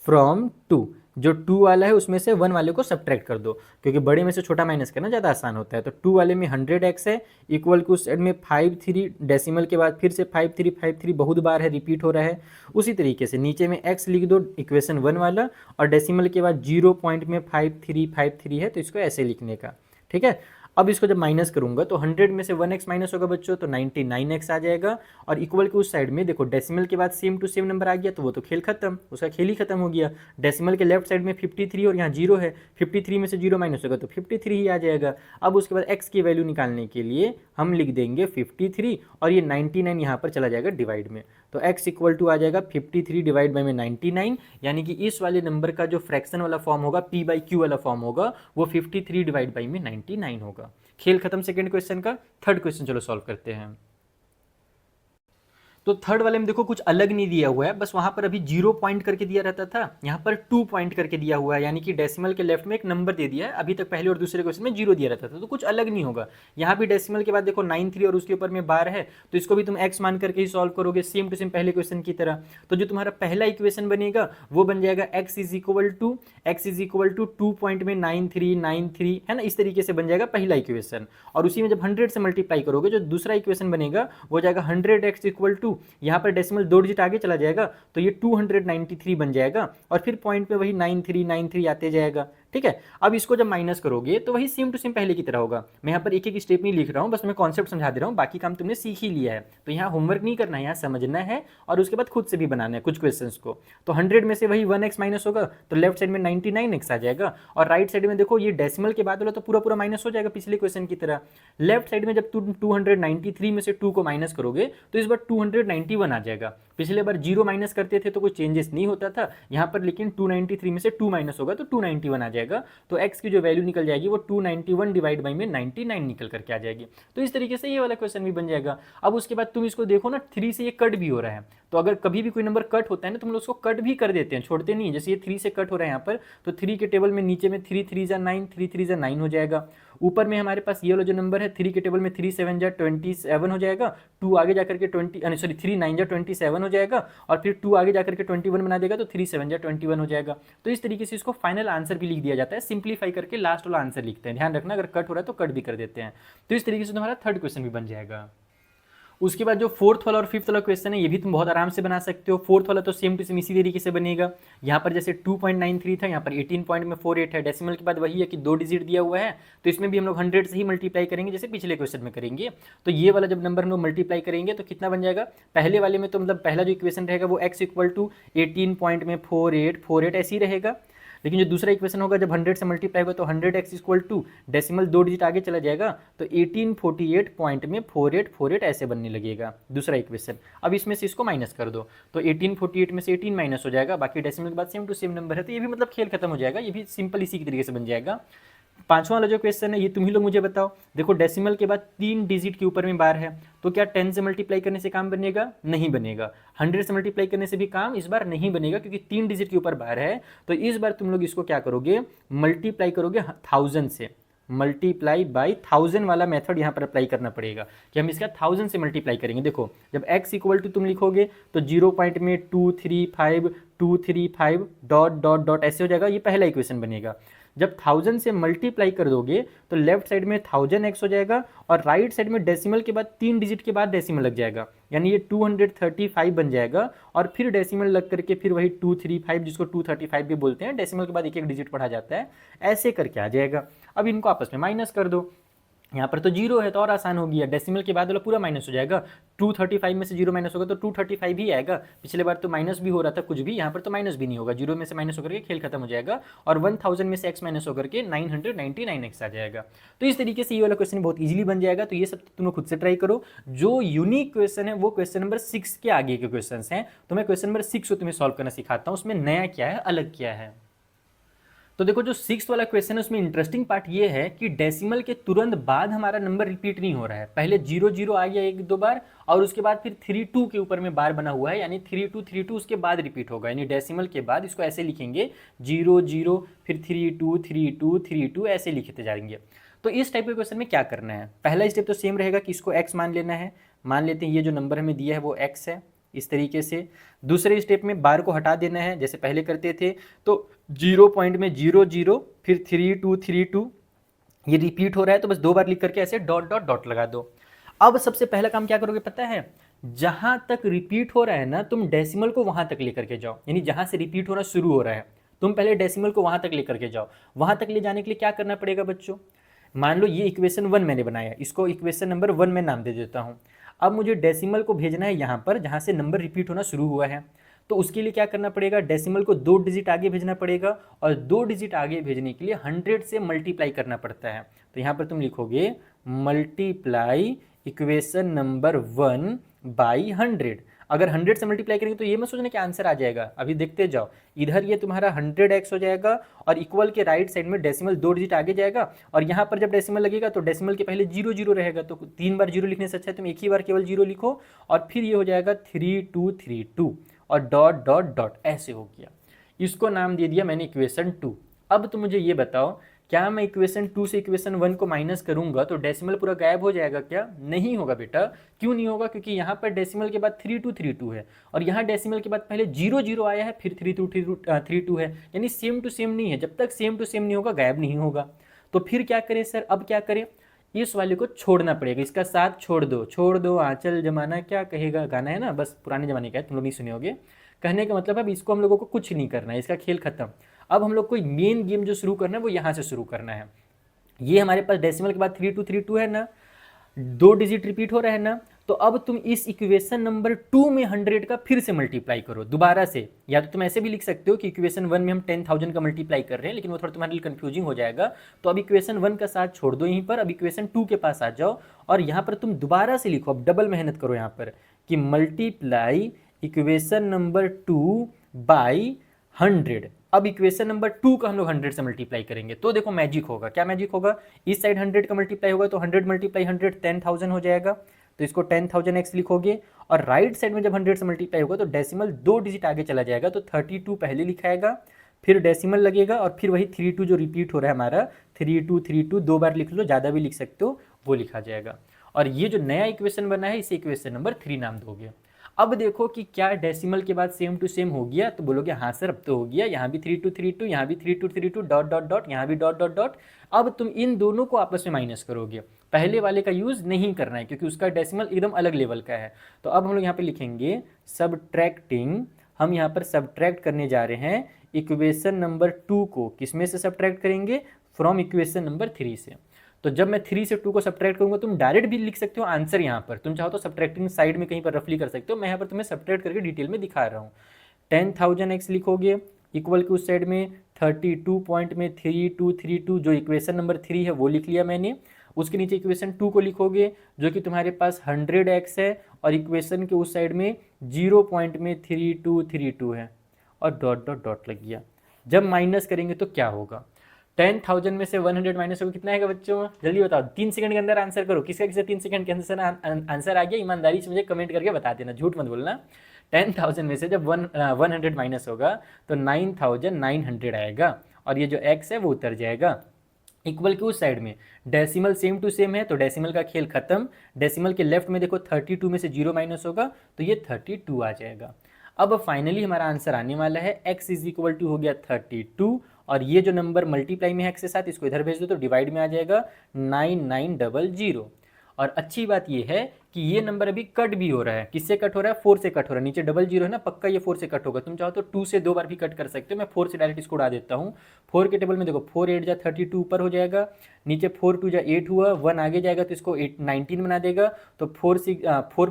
फ्रॉम 2, जो 2 वाला है उसमें से 1 वाले को सब्ट्रैक्ट कर दो, क्योंकि बड़े में से छोटा माइनस करना ज़्यादा आसान होता है। तो 2 वाले में 100x है इक्वल टू साइड में 53, डेसिमल के बाद फिर से 5353 बहुत बार है, रिपीट हो रहा है। उसी तरीके से नीचे में x लिख दो इक्वेशन 1 वाला, और डेसिमल के बाद 0 पॉइंट में 5353 है तो इसको ऐसे लिखने का, ठीक है। अब इसको जब माइनस करूंगा तो 100 में से 1x माइनस होगा बच्चों, तो 99x आ जाएगा। और इक्वल के उस साइड में देखो डेसिमल के बाद सेम टू सेम नंबर आ गया तो वो तो खेल खत्म, उसका खेल ही खत्म हो गया। डेसिमल के लेफ्ट साइड में 53 और यहाँ 0 है, 53 में से 0 माइनस होगा तो 53 ही आ जाएगा। अब उसके बाद x की वैल्यू निकालने के लिए हम लिख देंगे 53 और ये 99 यहाँ पर चला जाएगा डिवाइड में, तो x इक्वल टू आ जाएगा 53 डिवाइड बाई में 99, यानी कि इस वाले नंबर का जो फ्रैक्शन वाला फॉर्म होगा p/q वाला फॉर्म होगा वो 53 डिवाइड बाई में 99 होगा। खेल खत्म सेकंड क्वेश्चन का। थर्ड क्वेश्चन चलो सॉल्व करते हैं। तो थर्ड वाले में देखो कुछ अलग नहीं दिया हुआ है, बस वहां पर अभी 0 पॉइंट करके दिया रहता था, यहाँ पर 2 पॉइंट करके दिया हुआ है, यानी कि डेसिमल के लेफ्ट में एक नंबर दे दिया है। अभी तक पहले और दूसरे क्वेश्चन में 0 दिया रहता था, तो कुछ अलग नहीं होगा। यहाँ भी डेसिमल के बाद देखो 93 और उसके ऊपर में 12 है, तो इसको भी तुम x मान करके ही सॉल्व करोगे, सेम टू सेम पहले क्वेश्चन की तरह। तो जो तुम्हारा पहला इक्वेशन बनेगा वो बन जाएगा x is equal to 2 point में 9393 है ना, इस तरीके से बन जाएगा पहला इक्वेशन। और उसी में जब 100 से मल्टीप्लाई करोगे जो दूसरा इक्वेशन बनेगा वो जाएगा 100x इक्वल टू, यहाँ पर डेसिमल 2 डिजिट आगे चला जाएगा तो ये 293 बन जाएगा, और फिर पॉइंट पे वही 9393 आते जाएगा, ठीक है। अब इसको जब माइनस करोगे तो वही सेम टू सेम पहले की तरह होगा। मैं यहाँ पर एक एक स्टेप नहीं लिख रहा हूँ, बस मैं कॉन्सेप्ट समझा दे रहा हूँ, बाकी काम तुमने सीख ही लिया है। तो यहाँ होमवर्क नहीं करना है, यहाँ समझना है और उसके बाद खुद से भी बनाना है कुछ क्वेश्चंस को। तो 100 में से वही 1x माइनस होगा तो लेफ्ट साइड में 99x आ जाएगा, और राइट साइड में देखो ये डेसिमल के बाद वाला तो पूरा पूरा माइनस हो जाएगा पिछले क्वेश्चन की तरह। लेफ्ट साइड में जब तुम 293 में से 2 को माइनस करोगे तो इस बार 291 आ जाएगा। पिछले बार 0 माइनस करते थे तो कोई चेंजेस नहीं होता था यहाँ पर, लेकिन 293 में से 2 माइनस होगा तो 291 आ जाएगा, तो x की जो वैल्यू निकल जाएगी वो 291 डिवाइड बाई में 99 निकल करके आ जाएगी। तो इस तरीके से ये वाला क्वेश्चन भी बन जाएगा। अब उसके बाद तुम इसको देखो ना, 3 से ये कट भी हो रहा है, तो अगर कभी भी कोई नंबर कट होता है ना तो हम लोग उसको कट भी कर देते हैं, छोड़ते नहीं है। जैसे ये 3 से कट हो रहा है यहाँ पर, तो 3 के टेबल में नीचे में 3 3 जा 9, 3 3 जा 9 हो जाएगा। ऊपर में हमारे पास ये वाला जो नंबर है 3 के टेबल में 3 7 जा 27 हो जाएगा, 2 आगे जाकर के 3 9 जा 27 हो जाएगा, और फिर 2 आगे जाकर के 21 बना देगा तो 3 7 जा 21 हो जाएगा। तो इस तरीके से इसको फाइनल आंसर भी लिख दिया जाता है, सिंप्लीफाई करके लास्ट वाला आंसर लिखते हैं। ध्यान रखना, अगर कट हो रहा है तो कट भी कर देते हैं। तो इस तरीके से तुम्हारा थर्ड क्वेश्चन भी बन जाएगा। उसके बाद जो फोर्थ वाला और फिफ्थ वाला क्वेश्चन है ये भी तुम बहुत आराम से बना सकते हो। फोर्थ वाला तो सेम टू सेम इसी तरीके से बनेगा। यहाँ पर जैसे 2.93 था, यहाँ पर 18 पॉइंट में 48 है। डेसिमल के बाद वही है कि 2 डिजिट दिया हुआ है, तो इसमें भी हम लोग 100 से ही मल्टीप्लाई करेंगे जैसे पिछले क्वेश्चन में करेंगे। तो ये वाला जब नंबर हम लोग मल्टीप्लाई करेंगे तो कितना बन जाएगा, पहले वाले में तो मतलब पहला जो इक्वेशन रहेगा वो x इक्वल टू 18 पॉइंट में 48 ऐसे ही रहेगा। लेकिन जो दूसरा इक्वेशन होगा जब 100 से मल्टीप्लाई होगा तो 100x equal to decimal 2 digit आगे चला जाएगा, तो 1848 पॉइंट में 48 ऐसे बनने लगेगा दूसरा इक्वेशन। अब इसमें से इसको माइनस कर दो, तो 1848 में से 18 माइनस हो जाएगा, बाकी डेसिमल के बाद सेम टू सेम नंबर है, तो ये भी मतलब खेल खत्म हो जाएगा। ये भी सिंपल इसी तरीके से बन जाएगा। पांचवा वाला जो क्वेश्चन है ये तुम ही लोग मुझे बताओ। देखो डेसिमल के बाद 3 डिजिट के ऊपर में बार है, तो क्या 10 से मल्टीप्लाई करने से काम बनेगा? नहीं बनेगा। 100 से मल्टीप्लाई करने से भी काम इस बार नहीं बनेगा, क्योंकि 3 डिजिट के ऊपर बार है। तो इस बार तुम लोग इसको क्या करोगे, मल्टीप्लाई करोगे 1000 से, मल्टीप्लाई बाई 1000 वाला मेथड यहाँ पर अप्लाई करना पड़ेगा कि हम इसका 1000 से मल्टीप्लाई करेंगे। देखो जब x इक्वल टू तुम लिखोगे तो 0 पॉइंट में 235 डॉट डॉट डॉट ऐसे हो जाएगा, ये पहला इक्वेशन बनेगा। जब 1000 से मल्टीप्लाई कर दोगे तो लेफ्ट साइड में 1000x हो जाएगा, और राइट साइड में डेसिमल के बाद 3 डिजिट के बाद डेसिमल लग जाएगा, यानी ये 235 बन जाएगा। और फिर डेसिमल लग करके फिर वही 235, जिसको 235 भी बोलते हैं, डेसिमल के बाद एक एक डिजिट पढ़ा जाता है, ऐसे करके आ जाएगा। अब इनको आपस में माइनस कर दो। यहाँ पर तो 0 है तो और आसान हो गया, डेसिमल के बाद वाला पूरा माइनस हो जाएगा। 235 में से 0 माइनस होगा तो 235 ही आएगा। पिछले बार तो माइनस भी हो रहा था कुछ भी, यहाँ पर तो माइनस भी नहीं होगा, 0 में से माइनस होकर के खेल खत्म हो जाएगा, और 1000 में से x माइनस होकर के 999x आ जाएगा। तो इस तरीके से ये वाला क्वेश्चन बहुत ईजिली बन जाएगा। तो ये सब तुम लोग खुद से ट्राई करो। जो यूनिक क्वेश्चन है वो क्वेश्चन नंबर 6 के आगे के क्वेश्चन हैं, तो मैं क्वेश्चन नंबर 6 को तुम्हें सॉल्व करना सिखाता हूँ, उसमें नया क्या है, अलग क्या है। तो देखो जो 6th वाला क्वेश्चन है उसमें इंटरेस्टिंग पार्ट ये है कि डेसिमल के तुरंत बाद हमारा नंबर रिपीट नहीं हो रहा है। पहले 0 0 आ गया 1 2 बार, और उसके बाद फिर 32 के ऊपर में बार बना हुआ है, यानी 32 उसके बाद रिपीट होगा, यानी डेसिमल के बाद इसको ऐसे लिखेंगे 0 0 फिर 32 ऐसे लिखते जाएंगे। तो इस टाइप के क्वेश्चन में क्या करना है, पहला स्टेप तो सेम रहेगा कि इसको x मान लेना है। मान लेते हैं ये जो नंबर हमें दिया है वो x है, इस तरीके से। दूसरे स्टेप में बार को हटा देना है जैसे पहले करते थे, तो 0 पॉइंट में 0 0 फिर 32 ये रिपीट हो रहा है, तो बस 2 बार लिख करके ऐसे डॉट डॉट डॉट लगा दो। अब सबसे पहला काम क्या करोगे पता है, जहां तक रिपीट हो रहा है ना तुम डेसिमल को वहां तक लेकर के जाओ, यानी जहां से रिपीट होना शुरू हो रहा है तुम पहले डेसिमल को वहां तक लेकर के जाओ। वहां तक ले जाने के लिए क्या करना पड़ेगा बच्चों, मान लो ये इक्वेशन 1 मैंने बनाया, इसको इक्वेशन नंबर 1 में नाम दे देता हूं। अब मुझे डेसिमल को भेजना है यहाँ पर जहाँ से नंबर रिपीट होना शुरू हुआ है, तो उसके लिए क्या करना पड़ेगा, डेसिमल को 2 डिजिट आगे भेजना पड़ेगा, और 2 डिजिट आगे भेजने के लिए 100 से मल्टीप्लाई करना पड़ता है। तो यहाँ पर तुम लिखोगे मल्टीप्लाई इक्वेशन नंबर 1 बाई 100। अगर 100 से मल्टीप्लाई करेंगे तो ये मत सोचना कि आंसर आ जाएगा, अभी देखते जाओ। इधर ये तुम्हारा 100x हो जाएगा, और इक्वल के राइट साइड में डेसिमल 2 डिजिट आगे जाएगा, और यहाँ पर जब डेसिमल लगेगा तो डेसिमल के पहले 0 0 रहेगा, तो 3 बार 0 लिखने से अच्छा है तुम एक ही बार केवल 0 लिखो, और फिर ये हो जाएगा 3232 और डॉट डॉट डॉट ऐसे हो गया। इसको नाम दे दिया मैंने इक्वेशन 2। अब तुम मुझे ये बताओ, क्या मैं इक्वेशन 2 से इक्वेशन 1 को माइनस करूंगा तो डेसिमल पूरा गायब हो जाएगा क्या? नहीं होगा बेटा। क्यों नहीं होगा? क्योंकि यहाँ पर डेसिमल के बाद 3232 है, और यहाँ डेसिमल के बाद पहले 0 0 आया है, फिर 3232 है, यानी सेम टू सेम नहीं है। जब तक सेम टू सेम नहीं होगा गायब नहीं होगा। तो फिर क्या करें सर, अब क्या करें, इस वाले को छोड़ना पड़ेगा, इसका साथ छोड़ दो आंचल जमाना क्या कहेगा, गाना है ना, बस पुराने जमाने का है, तुम लोग नहीं सुने होगे। कहने का मतलब अब इसको हम लोगों को कुछ नहीं करना है, इसका खेल खत्म। अब हम लोग कोई मेन गेम जो शुरू करना है वो यहाँ से शुरू करना है। ये हमारे पास डेसिमल के बाद 3232 है ना, 2 डिजिट रिपीट हो रहा है ना, तो अब तुम इस इक्वेशन नंबर 2 में 100 का फिर से मल्टीप्लाई करो दोबारा से। या तो तुम ऐसे भी लिख सकते हो कि इक्वेशन 1 में हम 10,000 का मल्टीप्लाई कर रहे हैं, लेकिन वो थोड़ा तुम्हारे लिए कंफ्यूजिंग हो जाएगा। तो अब इक्वेशन 1 का साथ छोड़ दो यहीं पर, अब इक्वेशन 2 के पास आ जाओ, और यहाँ पर तुम दोबारा से लिखो, अब डबल मेहनत करो यहाँ पर कि मल्टीप्लाई इक्वेशन नंबर 2 बाई 100। अब इक्वेशन नंबर 2 का हम लोग 100 से मल्टीप्लाई करेंगे तो देखो मैजिक होगा। क्या मैजिक होगा, इस साइड 100 का मल्टीप्लाई होगा तो 100 मल्टीप्लाई 100 10,000 हो जाएगा, तो इसको 10,000x लिखोगे। और राइट साइड में जब 100 से मल्टीप्लाई होगा तो डेसिमल 2 डिजिट आगे चला जाएगा, तो 32 पहले लिखाएगा, फिर डेसिमल लगेगा और फिर वही 32 जो रिपीट हो रहा है हमारा 3232 2 बार लिख लो, ज़्यादा भी लिख सकते हो, वो लिखा जाएगा। और ये जो नया इक्वेशन बना है इसे इक्वेशन नंबर 3 नाम दोगे। अब देखो कि क्या डेसिमल के बाद सेम टू सेम हो गया, तो बोलोगे हाँ सर अब तो हो गया, यहाँ भी 3232, यहाँ भी 3232 डॉट डॉट डॉट, यहाँ भी डॉट डॉट डॉट। अब तुम इन दोनों को आपस में माइनस करोगे, पहले वाले का यूज नहीं करना है क्योंकि उसका डेसिमल एकदम अलग लेवल का है। तो अब हम लोग यहाँ पे लिखेंगे सबट्रैक्टिंग, हम यहाँ पर सबट्रैक्ट करने जा रहे हैं इक्वेशन नंबर 2 को, किसमें से सबट्रैक्ट करेंगे, फ्रॉम इक्वेशन नंबर 3 से। तो जब मैं 3 से 2 को सबट्रैक्ट करूंगा, तुम डायरेक्ट भी लिख सकते हो आंसर यहाँ पर, तुम चाहो तो सबट्रैक्टिंग साइड में कहीं पर रफली कर सकते हो, मैं यहाँ पर तुम्हें सबट्रैक्ट करके डिटेल में दिखा रहा हूँ। 10,000x लिखोगे इक्वल के उस साइड में 32 पॉइंट में 3232 जो इक्वेशन नंबर 3 है वो लिख लिया मैंने, उसके नीचे इक्वेशन 2 को लिखोगे जो कि तुम्हारे पास 100x है और इक्वेशन के उस साइड में 0 पॉइंट में 3232 है और डॉट डॉट डॉट लग गया। जब माइनस करेंगे तो क्या होगा, 10,000 में से 100 माइनस होगा, कितना आएगा बच्चों, जल्दी बताओ, 3 सेकंड के अंदर आंसर करो, किसका किसका 3 सेकंड के अंदर आंसर आ गया, ईमानदारी से मुझे कमेंट करके बता देना, झूठ मत बोलना। 10,000 में से जब 100 माइनस होगा तो 9,900 आएगा और ये जो x है वो उतर जाएगा। इक्वल के उस साइड में डेसिमल सेम टू सेम है तो डेसिमल का खेल खत्म, डेसिमल के लेफ्ट में देखो 32 में से 0 माइनस होगा तो ये 32 आ जाएगा। अब फाइनली हमारा आंसर आने वाला है x इज इक्वल टू हो गया 32 और ये जो नंबर मल्टीप्लाई में है x के साथ इसको इधर भेज दो तो डिवाइड में आ जाएगा 9900। और अच्छी बात ये है कि ये नंबर अभी कट भी हो रहा है, किससे कट हो रहा है, 4 से कट हो रहा है, नीचे डबल जीरो है ना, पक्का ये 4 से कट होगा, तुम चाहो तो 2 से 2 बार भी कट कर सकते हो, मैं 4 से डायरेक्ट इसको उड़ा देता हूँ। 4 के टेबल में देखो 4 8 जा 32 ऊपर हो जाएगा, नीचे 4 2 जा 8 हुआ, 1 आगे जाएगा तो इसको 19 बना देगा, तो 4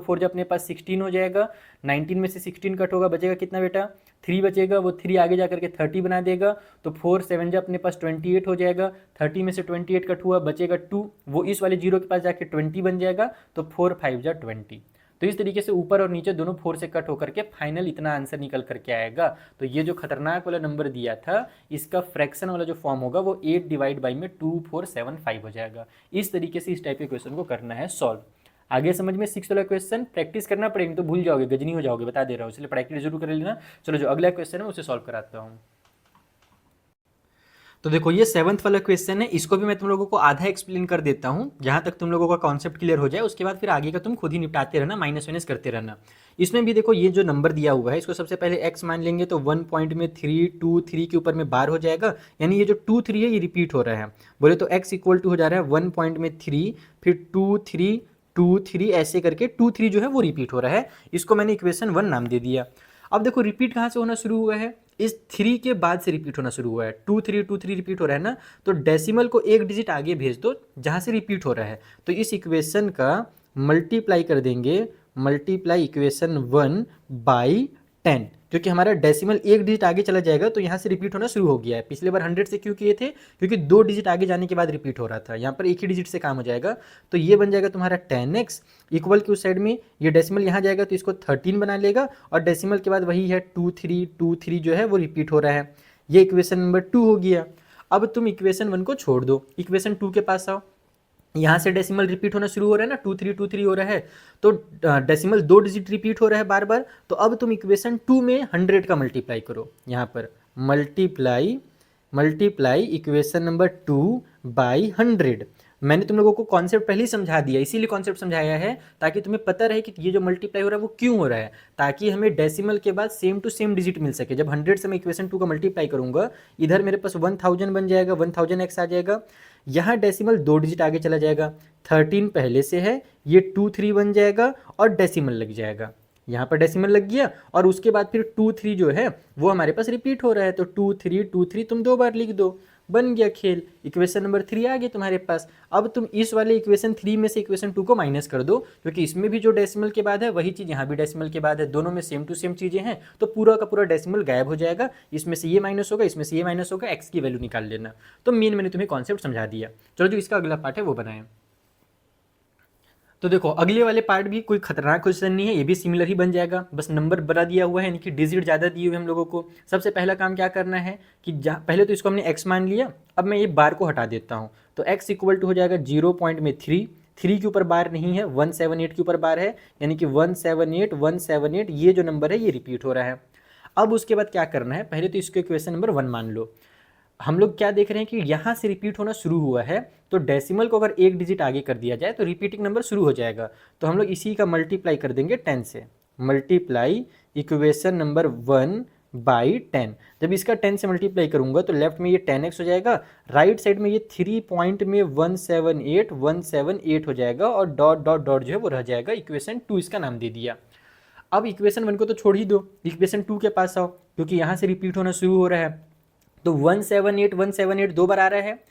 4 जब अपने पास 16 हो जाएगा, 19 में से 16 कट होगा, बचेगा कितना बेटा 3 बचेगा, वो 3 आगे जा करके 30 बना देगा, तो 4 7 जब अपने पास 28 हो जाएगा, 30 में से 28 कट हुआ बचेगा 2, वो इस वाले जीरो के पास जाके 20 बन जाएगा, तो 4 5 जा 20। तो इस तरीके से ऊपर और नीचे दोनों 4 से कट होकर के फाइनल इतना आंसर निकल करके आएगा। तो ये जो खतरनाक वाला नंबर दिया था इसका फ्रैक्शन वाला जो फॉर्म होगा वो 8 डिवाइड बाई में 2475 हो जाएगा। इस तरीके से इस टाइप के क्वेश्चन को करना है सॉल्व। आगे समझ में 6 वाला क्वेश्चन प्रैक्टिस करना पड़ेगा, तो भूल जाओगे, गजनी हो जाओगे, बता दे रहा हूँ, इसलिए प्रैक्टिस जरूर कर लेना। चलो जो अगला क्वेश्चन है उसे सॉल्व कराता हूँ। तो देखो ये 7th वाला क्वेश्चन है, इसको भी मैं तुम लोगों को आधा एक्सप्लेन कर देता हूँ जहाँ तक तुम लोगों का कॉन्सेप्ट क्लियर हो जाए, उसके बाद फिर आगे का तुम खुद ही निपटाते रहना, माइनस माइनस करते रहना। इसमें भी देखो ये जो नंबर दिया हुआ है इसको सबसे पहले x मान लेंगे तो 1 पॉइंट में 3 2 3 के ऊपर में बार हो जाएगा, यानी ये जो 2 3 है ये रिपीट हो रहा है, बोले तो x इक्वल टू हो जा रहा है 1 पॉइंट में 3 फिर 2 3 2 3 ऐसे करके 2 3 जो है वो रिपीट हो रहा है, इसको मैंने इक्वेशन 1 नाम दे दिया। अब देखो रिपीट कहाँ से होना शुरू हुआ है, इस 3 के बाद से रिपीट होना शुरू हुआ है, 2 3 रिपीट हो रहा है ना, तो डेसिमल को एक डिजिट आगे भेज दो जहाँ से रिपीट हो रहा है, तो इस इक्वेशन का मल्टीप्लाई कर देंगे, मल्टीप्लाई इक्वेशन 1 बाई 10, क्योंकि हमारा डेसिमल एक डिजिट आगे चला जाएगा तो यहाँ से रिपीट होना शुरू हो गया है। पिछले बार 100 से क्यों किए थे, क्योंकि 2 डिजिट आगे जाने के बाद रिपीट हो रहा था, यहाँ पर एक ही डिजिट से काम हो जाएगा, तो ये बन जाएगा तुम्हारा 10x इक्वल के उस साइड में ये डेसिमल यहाँ जाएगा तो इसको 13 बना लेगा और डेसिमल के बाद वही है 2 3 जो है वो रिपीट हो रहा है, ये इक्वेशन नंबर 2 हो गया। अब तुम इक्वेशन 1 को छोड़ दो, इक्वेशन 2 के पास आओ, यहाँ से डेसिमल रिपीट होना शुरू हो रहा है ना, 2 3 हो रहा है, तो डेसिमल 2 डिजिट रिपीट हो रहा है बार बार, तो अब तुम इक्वेशन 2 में 100 का मल्टीप्लाई करो, यहाँ पर मल्टीप्लाई इक्वेशन नंबर 2 बाई 100। मैंने तुम लोगों को कॉन्सेप्ट पहले ही समझा दिया, इसीलिए कॉन्सेप्ट समझाया है ताकि तुम्हें पता रहे कि ये जो मल्टीप्लाई हो रहा है वो क्यों हो रहा है, ताकि हमें डेसिमल के बाद सेम टू सेम डिजिट मिल सके। जब 100 से मैं इक्वेशन 2 का मल्टीप्लाई करूंगा, इधर मेरे पास 1000 बन जाएगा, 1000x आ जाएगा, यहाँ डेसिमल 2 डिजिट आगे चला जाएगा, 13 पहले से है, ये 2 3 बन जाएगा और डेसिमल लग जाएगा, यहाँ पर डेसिमल लग गया और उसके बाद फिर 2 3 जो है वो हमारे पास रिपीट हो रहा है, तो 2 3 तुम 2 बार लिख दो, बन गया खेल, इक्वेशन नंबर 3 आ गया तुम्हारे पास। अब तुम इस वाले इक्वेशन 3 में से इक्वेशन 2 को माइनस कर दो, क्योंकि इसमें भी जो डेसिमल के बाद है वही चीज़ यहाँ भी डेसिमल के बाद है, दोनों में सेम टू सेम चीज़ें हैं, तो पूरा का पूरा डेसिमल गायब हो जाएगा, इसमें से ये माइनस होगा, इसमें से ये माइनस होगा, एक्स की वैल्यू निकाल लेना। तो मेन मैंने तुम्हें कॉन्सेप्ट समझा दिया। चलो जो इसका अगला पार्ट है वो बनाएं। तो देखो अगले वाले पार्ट भी कोई खतरनाक क्वेश्चन नहीं है, ये भी सिमिलर ही बन जाएगा, बस नंबर बड़ा दिया हुआ है यानी कि डिजिट ज़्यादा दिए हुए हम लोगों को। सबसे पहला काम क्या करना है कि पहले तो इसको हमने x मान लिया, अब मैं ये बार को हटा देता हूँ, तो x इक्वल टू हो जाएगा 0 पॉइंट में 3, 3 के ऊपर बार नहीं है, 178 के ऊपर बार है, यानी कि 178 178 ये जो नंबर है ये रिपीट हो रहा है। अब उसके बाद क्या करना है, पहले तो इसको इक्वेशन नंबर 1 मान लो। हम लोग क्या देख रहे हैं कि यहाँ से रिपीट होना शुरू हुआ है, तो डेसिमल को अगर एक डिजिट आगे कर दिया जाए तो रिपीटिंग नंबर शुरू हो जाएगा। तो हम लोग इसी का मल्टीप्लाई कर देंगे 10 से, मल्टीप्लाई इक्वेशन नंबर 1 बाई 10। जब इसका 10 से मल्टीप्लाई करूंगा तो लेफ्ट में ये 10x हो जाएगा, राइट साइड में ये 3 पॉइंट में 178 हो जाएगा, और डॉट डॉट डॉट जो है वो रह जाएगा, इक्वेशन 2 इसका नाम दे दिया। अब इक्वेशन 1 को तो छोड़ ही दो, इक्वेशन 2 के पास आओ, क्योंकि यहाँ से रिपीट होना शुरू हो रहा है। तो 178 दो बार आ रहा है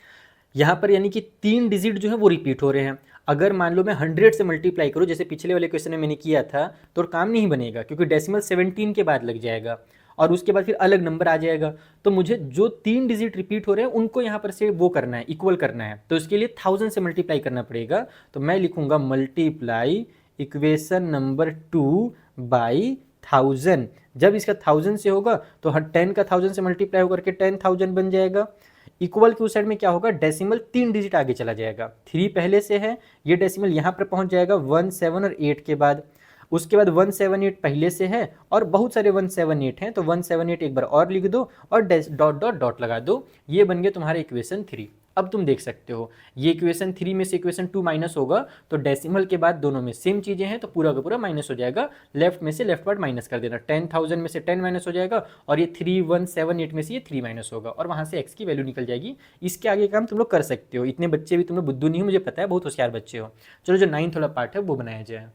यहाँ पर, यानी कि 3 डिजिट जो है वो रिपीट हो रहे हैं। अगर मान लो मैं 100 से मल्टीप्लाई करूँ, जैसे पिछले वाले क्वेश्चन में मैंने किया था, तो काम नहीं बनेगा, क्योंकि डेसिमल 17 के बाद लग जाएगा और उसके बाद फिर अलग नंबर आ जाएगा। तो मुझे जो 3 डिजिट रिपीट हो रहे हैं उनको यहाँ पर से वो करना है, इक्वल करना है, तो इसके लिए 1000 से मल्टीप्लाई करना पड़ेगा। तो मैं लिखूंगा मल्टीप्लाई इक्वेशन नंबर 2 बाई 1000। जब इसका 1000 से होगा तो 10 का 1000 से मल्टीप्लाई होकर के 10,000 बन जाएगा। इक्वल के उस साइड में क्या होगा, डेसिमल 3 डिजिट आगे चला जाएगा, 3 पहले से है, ये डेसिमल यहाँ पर पहुँच जाएगा 1 7 और 8 के बाद। उसके बाद 178 पहले से है और बहुत सारे 178 हैं, तो 178 एक बार और लिख दो और डॉट डॉट डॉट लगा दो, ये बन गया तुम्हारा इक्वेशन 3। अब तुम देख सकते हो ये इक्वेशन 3 में से इक्वेशन 2 माइनस होगा, तो डेसिमल के बाद दोनों में सेम चीज़ें हैं, तो पूरा का पूरा माइनस हो जाएगा, लेफ्ट में से लेफ्ट पार्ट माइनस कर देना, 10,000 में से 10 माइनस हो जाएगा, और ये 3178 में से ये 3 माइनस होगा, और वहाँ से x की वैल्यू निकल जाएगी। इसके आगे काम तुम लोग कर सकते हो, इतने बच्चे भी तुम लोग बुद्धू नहीं हो, मुझे पता है, बहुत होशियार बच्चे हो। चलो जो 9th वाला पार्ट है वो बनाया जाए।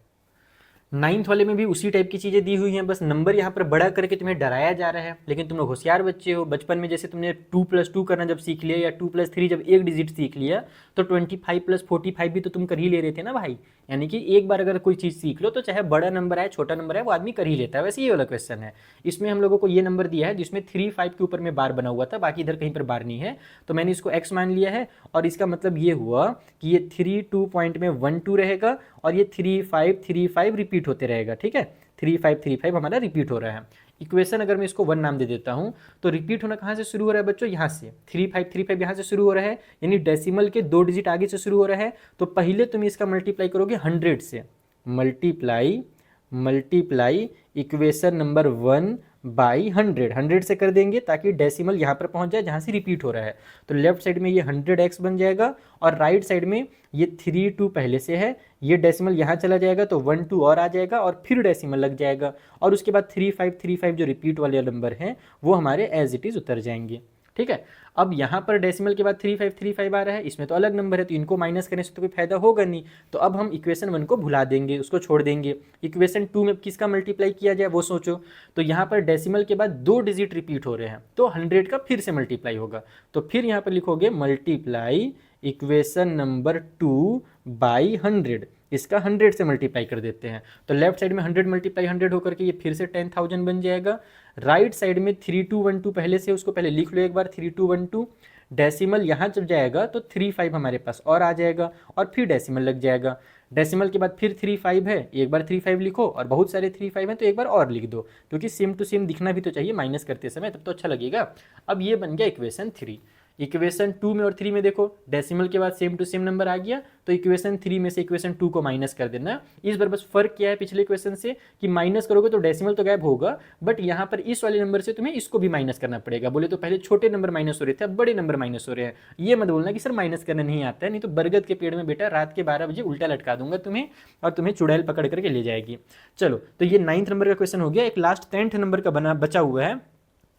9th वाले में भी उसी टाइप की चीज़ें दी हुई हैं, बस नंबर यहाँ पर बड़ा करके तुम्हें डराया जा रहा है, लेकिन तुम लोग होशियार बच्चे हो। बचपन में जैसे तुमने 2+2 करना जब सीख लिया, या 2+3 जब एक डिजिट सीख लिया, तो 25+45 भी तो तुम कर ही ले रहे थे ना भाई। यानी कि एक बार अगर कोई चीज़ सीख लो तो चाहे बड़ा नंबर आए छोटा नंबर आए वो आदमी कर ही लेता है। वैसे ये वाला क्वेश्चन है, इसमें हम लोगों को ये नंबर दिया है जिसमें 3 5 के ऊपर में बार बना हुआ था, बाकी इधर कहीं पर बार नहीं है, तो मैंने इसको x मान लिया है, और इसका मतलब ये हुआ कि ये 3 2 पॉइंट में 1 2 रहेगा, और ये 3 5 रिपीट होते रहेगा। ठीक है, 3 5 हमारा रिपीट हो रहा है। इक्वेशन अगर मैं इसको 1 नाम दे देता हूं, तो रिपीट होना कहां से शुरू हो रहा है बच्चों, यहां से 3 5 यहां से शुरू हो रहा है, यानी डेसिमल के 2 डिजिट आगे से शुरू हो रहा है। तो पहले तुम इसका मल्टीप्लाई करोगे 100 से, मल्टीप्लाई इक्वेशन नंबर 1 बाई 100 से कर देंगे, ताकि डेसिमल यहाँ पर पहुँच जाए जहाँ से रिपीट हो रहा है। तो लेफ्ट साइड में ये 100x बन जाएगा, और राइट साइड में ये 3 2 पहले से है, ये डेसिमल यहाँ चला जाएगा तो 1 2 और आ जाएगा, और फिर डेसिमल लग जाएगा, और उसके बाद 3 5 जो रिपीट वाले नंबर हैं वो हमारे एज इट इज़ उतर जाएंगे। ठीक है, अब यहाँ पर डेसिमल के बाद 3 5 आ रहा है, इसमें तो अलग नंबर है, तो इनको माइनस करने से तो कोई फायदा होगा नहीं, तो अब हम इक्वेशन 1 को भुला देंगे, उसको छोड़ देंगे। इक्वेशन 2 में किसका मल्टीप्लाई किया जाए वो सोचो। तो यहाँ पर डेसिमल के बाद 2 डिजिट रिपीट हो रहे हैं, तो 100 का फिर से मल्टीप्लाई होगा, तो फिर यहाँ पर लिखोगे मल्टीप्लाई इक्वेशन नंबर 2 बाई 100, इसका 100 से मल्टीप्लाई कर देते हैं, तो लेफ्ट साइड में 100 मल्टीप्लाई 100 होकर के ये फिर से 10,000 बन जाएगा। राइट साइड में 3212 पहले से, उसको पहले लिख लो एक बार, 3212 डेसिमल यहाँ जब जाएगा तो 35 हमारे पास और आ जाएगा, और फिर डेसिमल लग जाएगा। डेसिमल के बाद फिर 35 है, एक बार 35 लिखो, और बहुत सारे 35 हैं तो एक बार और लिख दो, क्योंकि सेम टू सेम दिखना भी तो चाहिए माइनस करते समय, तब तो अच्छा लगेगा। अब ये बन गया इक्वेशन 3। इक्वेशन 2 में और 3 में देखो डेसिमल के बाद सेम टू सेम नंबर आ गया, तो इक्वेशन 3 में से इक्वेशन 2 को माइनस कर देना। इस बार बस फर्क क्या है पिछले इक्वेशन से, कि माइनस करोगे तो डेसिमल तो गायब होगा, बट यहाँ पर इस वाले नंबर से तुम्हें इसको भी माइनस करना पड़ेगा। बोले तो पहले छोटे नंबर माइनस हो रहे थे, अब बड़े नंबर माइनस हो रहे हैं। ये मत बोलना कि सर माइनस करना नहीं आता है, नहीं तो बरगद के पेड़ में बेटा रात के 12 बजे उल्टा लटका दूंगा तुम्हें, और तुम्हें चुड़ैल पकड़ करके ले जाएगी। चलो, तो ये 9th नंबर का क्वेश्चन हो गया। एक लास्ट 10th नंबर का बचा हुआ है,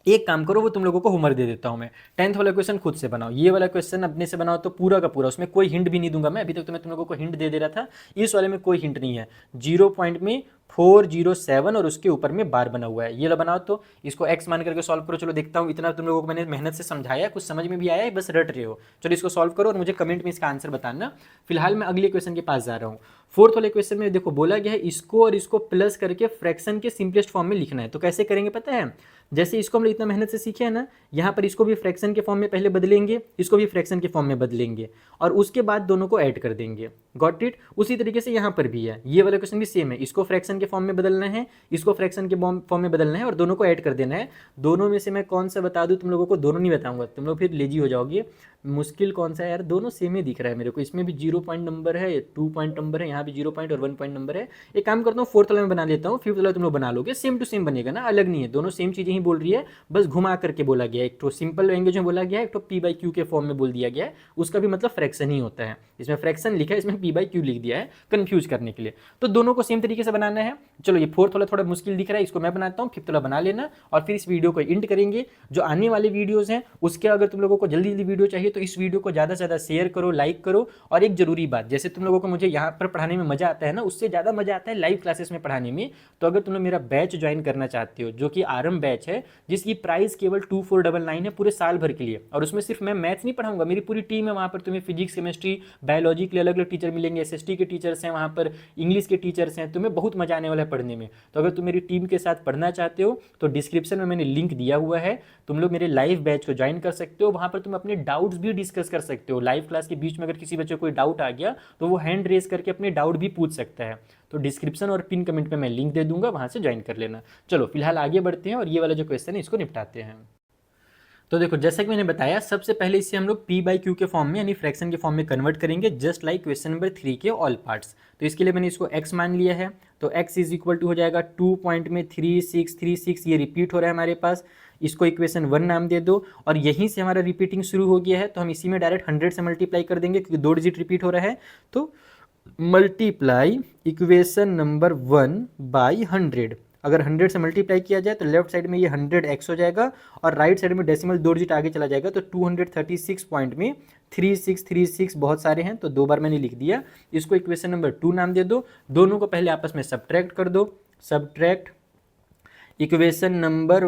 एक काम करो, वो तुम लोगों को होमवर्क दे देता हूं मैं। 10th वाला क्वेश्चन खुद से बनाओ, ये वाला क्वेश्चन अपने से बनाओ तो पूरा का पूरा, उसमें कोई हिंट भी नहीं दूंगा मैं। अभी तक तो मैं तुम लोगों को हिंट दे दे रहा था, इस वाले में कोई हिंट नहीं है। 0 पॉइंट में 407 और उसके ऊपर में बार बना हुआ है। ये लो बनाओ, तो इसको x मान करके सॉल्व करो। चलो देखता हूँ, इतना तुम लोगों को मैंने मेहनत से समझाया, कुछ समझ में भी आया है, बस रट रहे हो। चलो इसको सॉल्व करो और मुझे कमेंट में इसका आंसर बताना। फिलहाल मैं अगले क्वेश्चन के पास जा रहा हूँ। फोर्थ वाले क्वेश्चन में देखो बोला गया है इसको और इसको प्लस करके फ्रैक्शन के सिंपलेस्ट फॉर्म में लिखना है। तो कैसे करेंगे पता है? जैसे इसको हम लोग इतना मेहनत से सीखे हैं ना, यहाँ पर इसको भी फ्रैक्शन के फॉर्म में पहले बदलेंगे, इसको भी फ्रैक्शन के फॉर्म में बदलेंगे और उसके बाद दोनों को ऐड कर देंगे। Got it? उसी तरीके से यहाँ पर भी है, ये वाला क्वेश्चन भी सेम है। इसको फ्रैक्शन के फॉर्म में बदलना है, इसको फ्रैक्शन के फॉर्म में बदलना है और दोनों को ऐड कर देना है। दोनों में से मैं कौन सा बता दूँ तुम लोगों को? दोनों नहीं बताऊंगा, तुम लोग फिर लेजी हो जाओगे। मुश्किल कौन सा है यार? दोनों सेम ही दिख रहा है मेरे को। इसमें भी 0 पॉइंट नंबर है, 2 पॉइंट नंबर है, यहाँ भी 0 पॉइंट और 1 पॉइंट नंबर है। एक काम करता हूँ, फोर्थ वाला में बना लेता हूँ, फिफ्थ वाला तुम लोग बना लोगे, सेम टू सेम बनेगा ना, अलग नहीं है। दोनों सेम चीज़ें ही बोल रही है, बस घुमा करके बोला गया है। एक तो सिंपल लैंग्वेज में बोला गया है, एक तो p/q के फॉर्म में बोल दिया गया है, उसका भी मतलब फ्रैक्शन ही होता है। इसमें फ्रैक्शन लिखा है, इसमें p/q लिख दिया है कंफ्यूज करने के लिए। तो दोनों को सेम तरीके से बनाना है। चलो ये फोर्थ वाला थोड़ा मुश्किल दिख रहा है, इसको मैं बनाता हूँ, फिफ्थ वाला बना लेना और फिर इस वीडियो को एंड करेंगे। जो आने वाले वीडियोज़ हैं उसके अगर तुम लोगों को जल्दी जल्दी वीडियो चाहिए तो इस वीडियो को ज़्यादा से ज़्यादा शेयर करो, लाइक करो। और एक जरूरी बात, जैसे तुम लोगों को मुझे यहाँ पर पढ़ाने में मजा आता है ना, उससे ज़्यादा मजा आता है लाइव क्लासेस में पढ़ाने में। तो अगर तुम लोग मेरा बैच ज्वाइन करना चाहते हो, जो कि आरंभ बैच है, जिसकी प्राइस केवल 2499 है पूरे साल भर के लिए, और उसमें सिर्फ मैं मैथ्स नहीं पढ़ाऊंगा, मेरी पूरी टीम है वहाँ पर। तुम्हें फिजिक्स, केमिस्ट्री, बायोलॉजी के लिए अलग अलग टीचर मिलेंगे, SST के टीचर्स हैं वहाँ पर, इंग्लिश के टीचर्स हैं। तुम्हें बहुत मजा आने वाला है पढ़ने में। तो अगर तुम मेरी टीम के साथ पढ़ना चाहते हो तो डिस्क्रिप्शन में मैंने लिंक दिया हुआ है, तुम लोग मेरे लाइव बैच को ज्वाइन कर सकते हो। वहाँ पर तुम अपने डाउट्स भी डिस्कस कर सकते हो। लाइव क्लास के बीच में अगर किसी बच्चे को कोई डाउट आ गया तो वो हैंड रेज करके अपने डाउट भी पूछ सकता है। तो डिस्क्रिप्शन और पिन कमेंट में मैं लिंक दे दूंगा, वहाँ से ज्वाइन कर लेना। चलो फिलहाल आगे बढ़ते हैं और ये वाला जो क्वेश्चन है इसको निपटाते हैं। तो देखो जैसा कि मैंने बताया, सबसे पहले इसे हम लोग p/q के फॉर्म में यानी फ्रैक्शन के फॉर्म में कन्वर्ट करेंगे, जस्ट लाइक क्वेश्चन नंबर 3 के ऑल पार्ट्स। तो इसके लिए मैंने इसको x मान लिया है, तो x इज इक्वल टू हो जाएगा 2.3636, ये रिपीट हो रहा है हमारे पास। इसको इक्वेशन 1 नाम दे दो और यहीं से हमारा रिपीटिंग शुरू हो गया है, तो हम इसी में डायरेक्ट 100 से मल्टीप्लाई कर देंगे क्योंकि 2 डिजिट रिपीट हो रहा है। तो मल्टीप्लाई इक्वेशन नंबर 1 बाई 100। अगर 100 से मल्टीप्लाई किया जाए तो लेफ्ट साइड में ये 100x हो जाएगा और राइट साइड में डेसिमल 2 डिजिट आगे चला जाएगा, तो 236 पॉइंट में 3636 बहुत सारे हैं तो 2 बार मैंने लिख दिया। इसको इक्वेशन नंबर 2 नाम दे दो। दोनों को पहले आपस में सब्ट्रैक्ट कर दो। Subtract equation number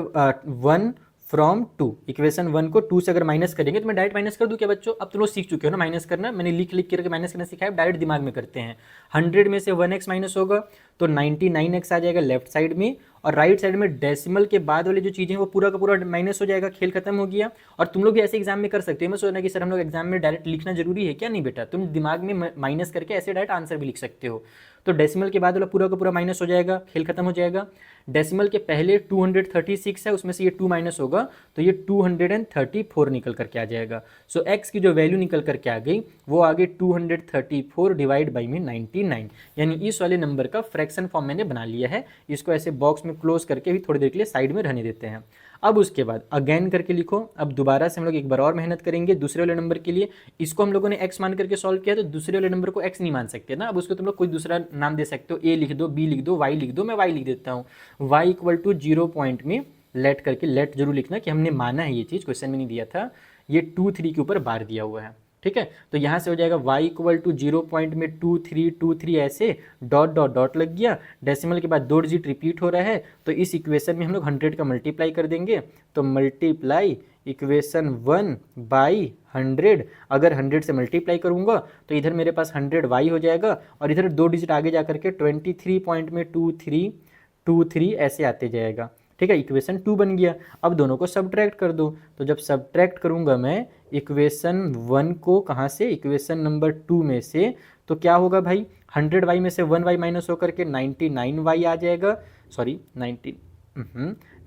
1 from 2। Equation 1 को 2 से अगर माइनस करेंगे तो मैं डायरेक्ट माइनस कर दूं क्या बच्चों? अब तुम लोग सीख चुके हो ना माइनस करना, मैंने लिख करके माइनस करना सिखाया, डायरेक्ट दिमाग में करते हैं। 100 में से 1x माइनस होगा तो 99x आ जाएगा लेफ्ट साइड में, और राइट साइड में डेसिमल के बाद वाली जो चीज़ें हैं वो पूरा का पूरा माइनस हो जाएगा, खेल खत्म हो गया। और तुम लोग भी ऐसे एग्जाम में कर सकते हो। मैं सोचना कि सर हम लोग एग्जाम में डायरेक्ट लिखना जरूरी है क्या? नहीं बेटा, तुम दिमाग में माइनस करके ऐसे डायरेक्ट आंसर भी लिख सकते हो। तो डेसिमल के बाद वाला पूरा का पूरा माइनस हो जाएगा, खेल खत्म हो जाएगा। डेसिमल के पहले 236 है, उसमें से ये 2 माइनस होगा तो ये 234 निकल करके आ जाएगा। सो x की जो वैल्यू निकल करके आ गई वो आ गई 234 डिवाइड बाई में 99, यानी इस वाले नंबर का फ्रैक्शन फॉर्म मैंने बना लिया है। इसको ऐसे बॉक्स में क्लोज करके भी थोड़ी देर के लिए साइड में रहने देते हैं। अब उसके बाद अगेन करके लिखो। अब दोबारा से हम लोग एक बार और मेहनत करेंगे दूसरे वाले नंबर के लिए। इसको हम लोगों ने x मान करके सॉल्व किया, तो दूसरे वाले नंबर को x नहीं मान सकते ना, अब उसको तुम लोग कोई दूसरा नाम दे सकते हो। a लिख दो, b लिख दो, y लिख दो, मैं y लिख देता हूँ। y इक्वल टू 0 पॉइंट में लेट करके, लेट जरूर लिखना कि हमने माना है ये चीज़, क्वेश्चन में नहीं दिया था। ये 2 3 के ऊपर बार दिया हुआ है, ठीक है। तो यहाँ से हो जाएगा y इक्वल टू 0 पॉइंट में 2 3 2 3 ऐसे डॉट डॉट डॉट लग गया। डेसिमल के बाद 2 डिजिट रिपीट हो रहा है, तो इस इक्वेशन में हम लोग 100 का मल्टीप्लाई कर देंगे। तो मल्टीप्लाई इक्वेशन 1 बाई 100। अगर 100 से मल्टीप्लाई करूँगा तो इधर मेरे पास 100y हो जाएगा और इधर 2 डिजिट आगे जा करके 23 पॉइंट में 23 ऐसे आते जाएगा, ठीक है। इक्वेशन 2 बन गया। अब दोनों को सब्ट्रैक्ट कर दो। तो जब सब्ट्रैक्ट करूँगा मैं इक्वेशन 1 को कहाँ से? इक्वेशन नंबर 2 में से, तो क्या होगा भाई? 100y में से 1y माइनस होकर के 99y आ जाएगा, सॉरी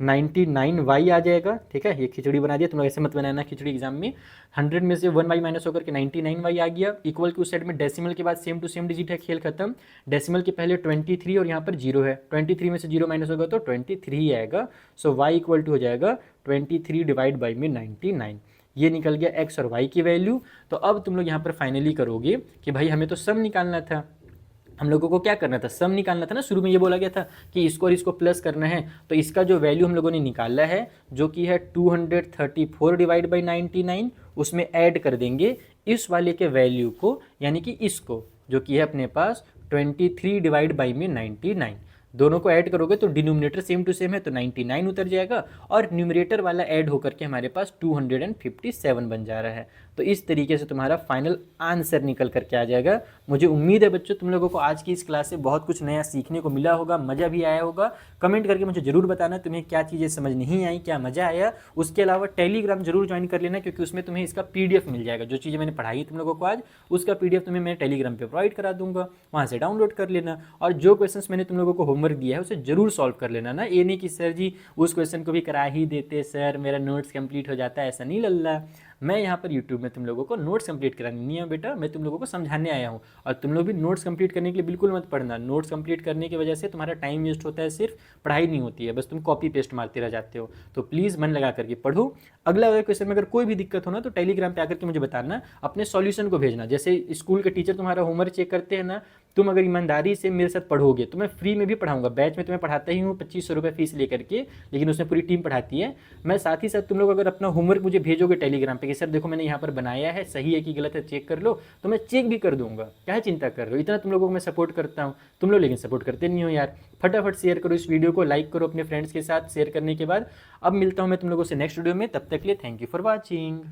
99y आ जाएगा, ठीक है। ये खिचड़ी बना दिया, तुम लोग ऐसे मत बनाना खिचड़ी एग्जाम में। 100 में से 1y माइनस होकर के 99y आ गया। इक्वल के उस साइड में डेसिमल के बाद सेम टू सेम डिजिट है, खेल खत्म। डेसिमल के पहले 23 और यहाँ पर 0 है, 23 में से 0 माइनस होगा तो 23 आएगा। सो y इक्वल टू हो जाएगा 23 डिवाइड बाई में 99। ये निकल गया x और y की वैल्यू। तो अब तुम लोग यहाँ पर फाइनली करोगे कि भाई हमें तो सम निकालना था, हम लोगों को क्या करना था? सम निकालना था ना। शुरू में ये बोला गया था कि इसको और इसको प्लस करना है, तो इसका जो वैल्यू हम लोगों ने निकाला है जो कि है 234 डिवाइड बाई 99, उसमें ऐड कर देंगे इस वाले के वैल्यू को, यानी कि इसको जो कि है अपने पास 23 डिवाइड बाई में 99। दोनों को ऐड करोगे तो डिनोमिनेटर सेम टू सेम है तो 99 उतर जाएगा और न्यूमरेटर वाला ऐड होकर के हमारे पास 257 बन जा रहा है। तो इस तरीके से तुम्हारा फाइनल आंसर निकल करके आ जाएगा। मुझे उम्मीद है बच्चों तुम लोगों को आज की इस क्लास से बहुत कुछ नया सीखने को मिला होगा, मज़ा भी आया होगा। कमेंट करके मुझे ज़रूर बताना तुम्हें क्या चीज़ें समझ नहीं आई, क्या मज़ा आया। उसके अलावा टेलीग्राम जरूर ज्वाइन कर लेना, क्योंकि उसमें तुम्हें इसका PDF मिल जाएगा। जो चीज़ें मैंने पढ़ाई तुम लोगों को आज, उसका PDF तुम्हें मैं टेलीग्राम पे प्रोवाइड करा दूंगा, वहाँ से डाउनलोड कर लेना। और जो क्वेश्चंस मैंने तुम लोगों को होमवर्क दिया है उसे जरूर सॉल्व कर लेना ना। ये नहीं कि सर जी उस क्वेश्चन को भी करा ही देते सर, मेरा नोट्स कंप्लीट हो जाता है, ऐसा नहीं लल्ला। मैं यहाँ पर यूट्यूब में तुम लोगों को नोट्स कंप्लीट करानी नहीं है बेटा, मैं तुम लोगों को समझाने आया हूँ। और तुम लोग भी नोट्स कंप्लीट करने के लिए बिल्कुल मत पढ़ना। नोट्स कंप्लीट करने की वजह से तुम्हारा टाइम वेस्ट होता है, सिर्फ पढ़ाई नहीं होती है, बस तुम कॉपी पेस्ट मारते रह जाते हो। तो प्लीज़ मन लगा करके पढ़ो। अगला क्वेश्चन में अगर कोई भी दिक्कत हो ना तो टेलीग्राम पे आकर के मुझे बताना, अपने सॉल्यूशन को भेजना। जैसे स्कूल के टीचर तुम्हारा होमवर्क चेक करते हैं ना, तुम अगर ईमानदारी से मेरे साथ पढ़ोगे तो मैं फ्री में भी पढ़ाऊंगा। बैच में तुम्हें पढ़ाता ही हूँ 2500 रुपये फीस लेकर के, लेकिन उसमें पूरी टीम पढ़ाती है। मैं साथ ही साथ तुम लोग अगर अपना होमवर्क मुझे भेजोगे टेलीग्राम पे कि सर देखो मैंने यहाँ पर बनाया है, सही है कि गलत है चेक कर लो, तो मैं चेक भी कर दूंगा। क्या चिंता कर रहे हो, इतना तुम लोगों को मैं सपोर्ट करता हूँ। तुम लोग लेकिन सपोर्ट करते नहीं हो यार। फटाफट शेयर करो इस वीडियो को, लाइक करो अपने फ्रेंड्स के साथ। शेयर करने के बाद अब मिलता हूँ मैं तुम लोगों से नेक्स्ट वीडियो में, तब तक के लिए थैंक यू फॉर वॉचिंग।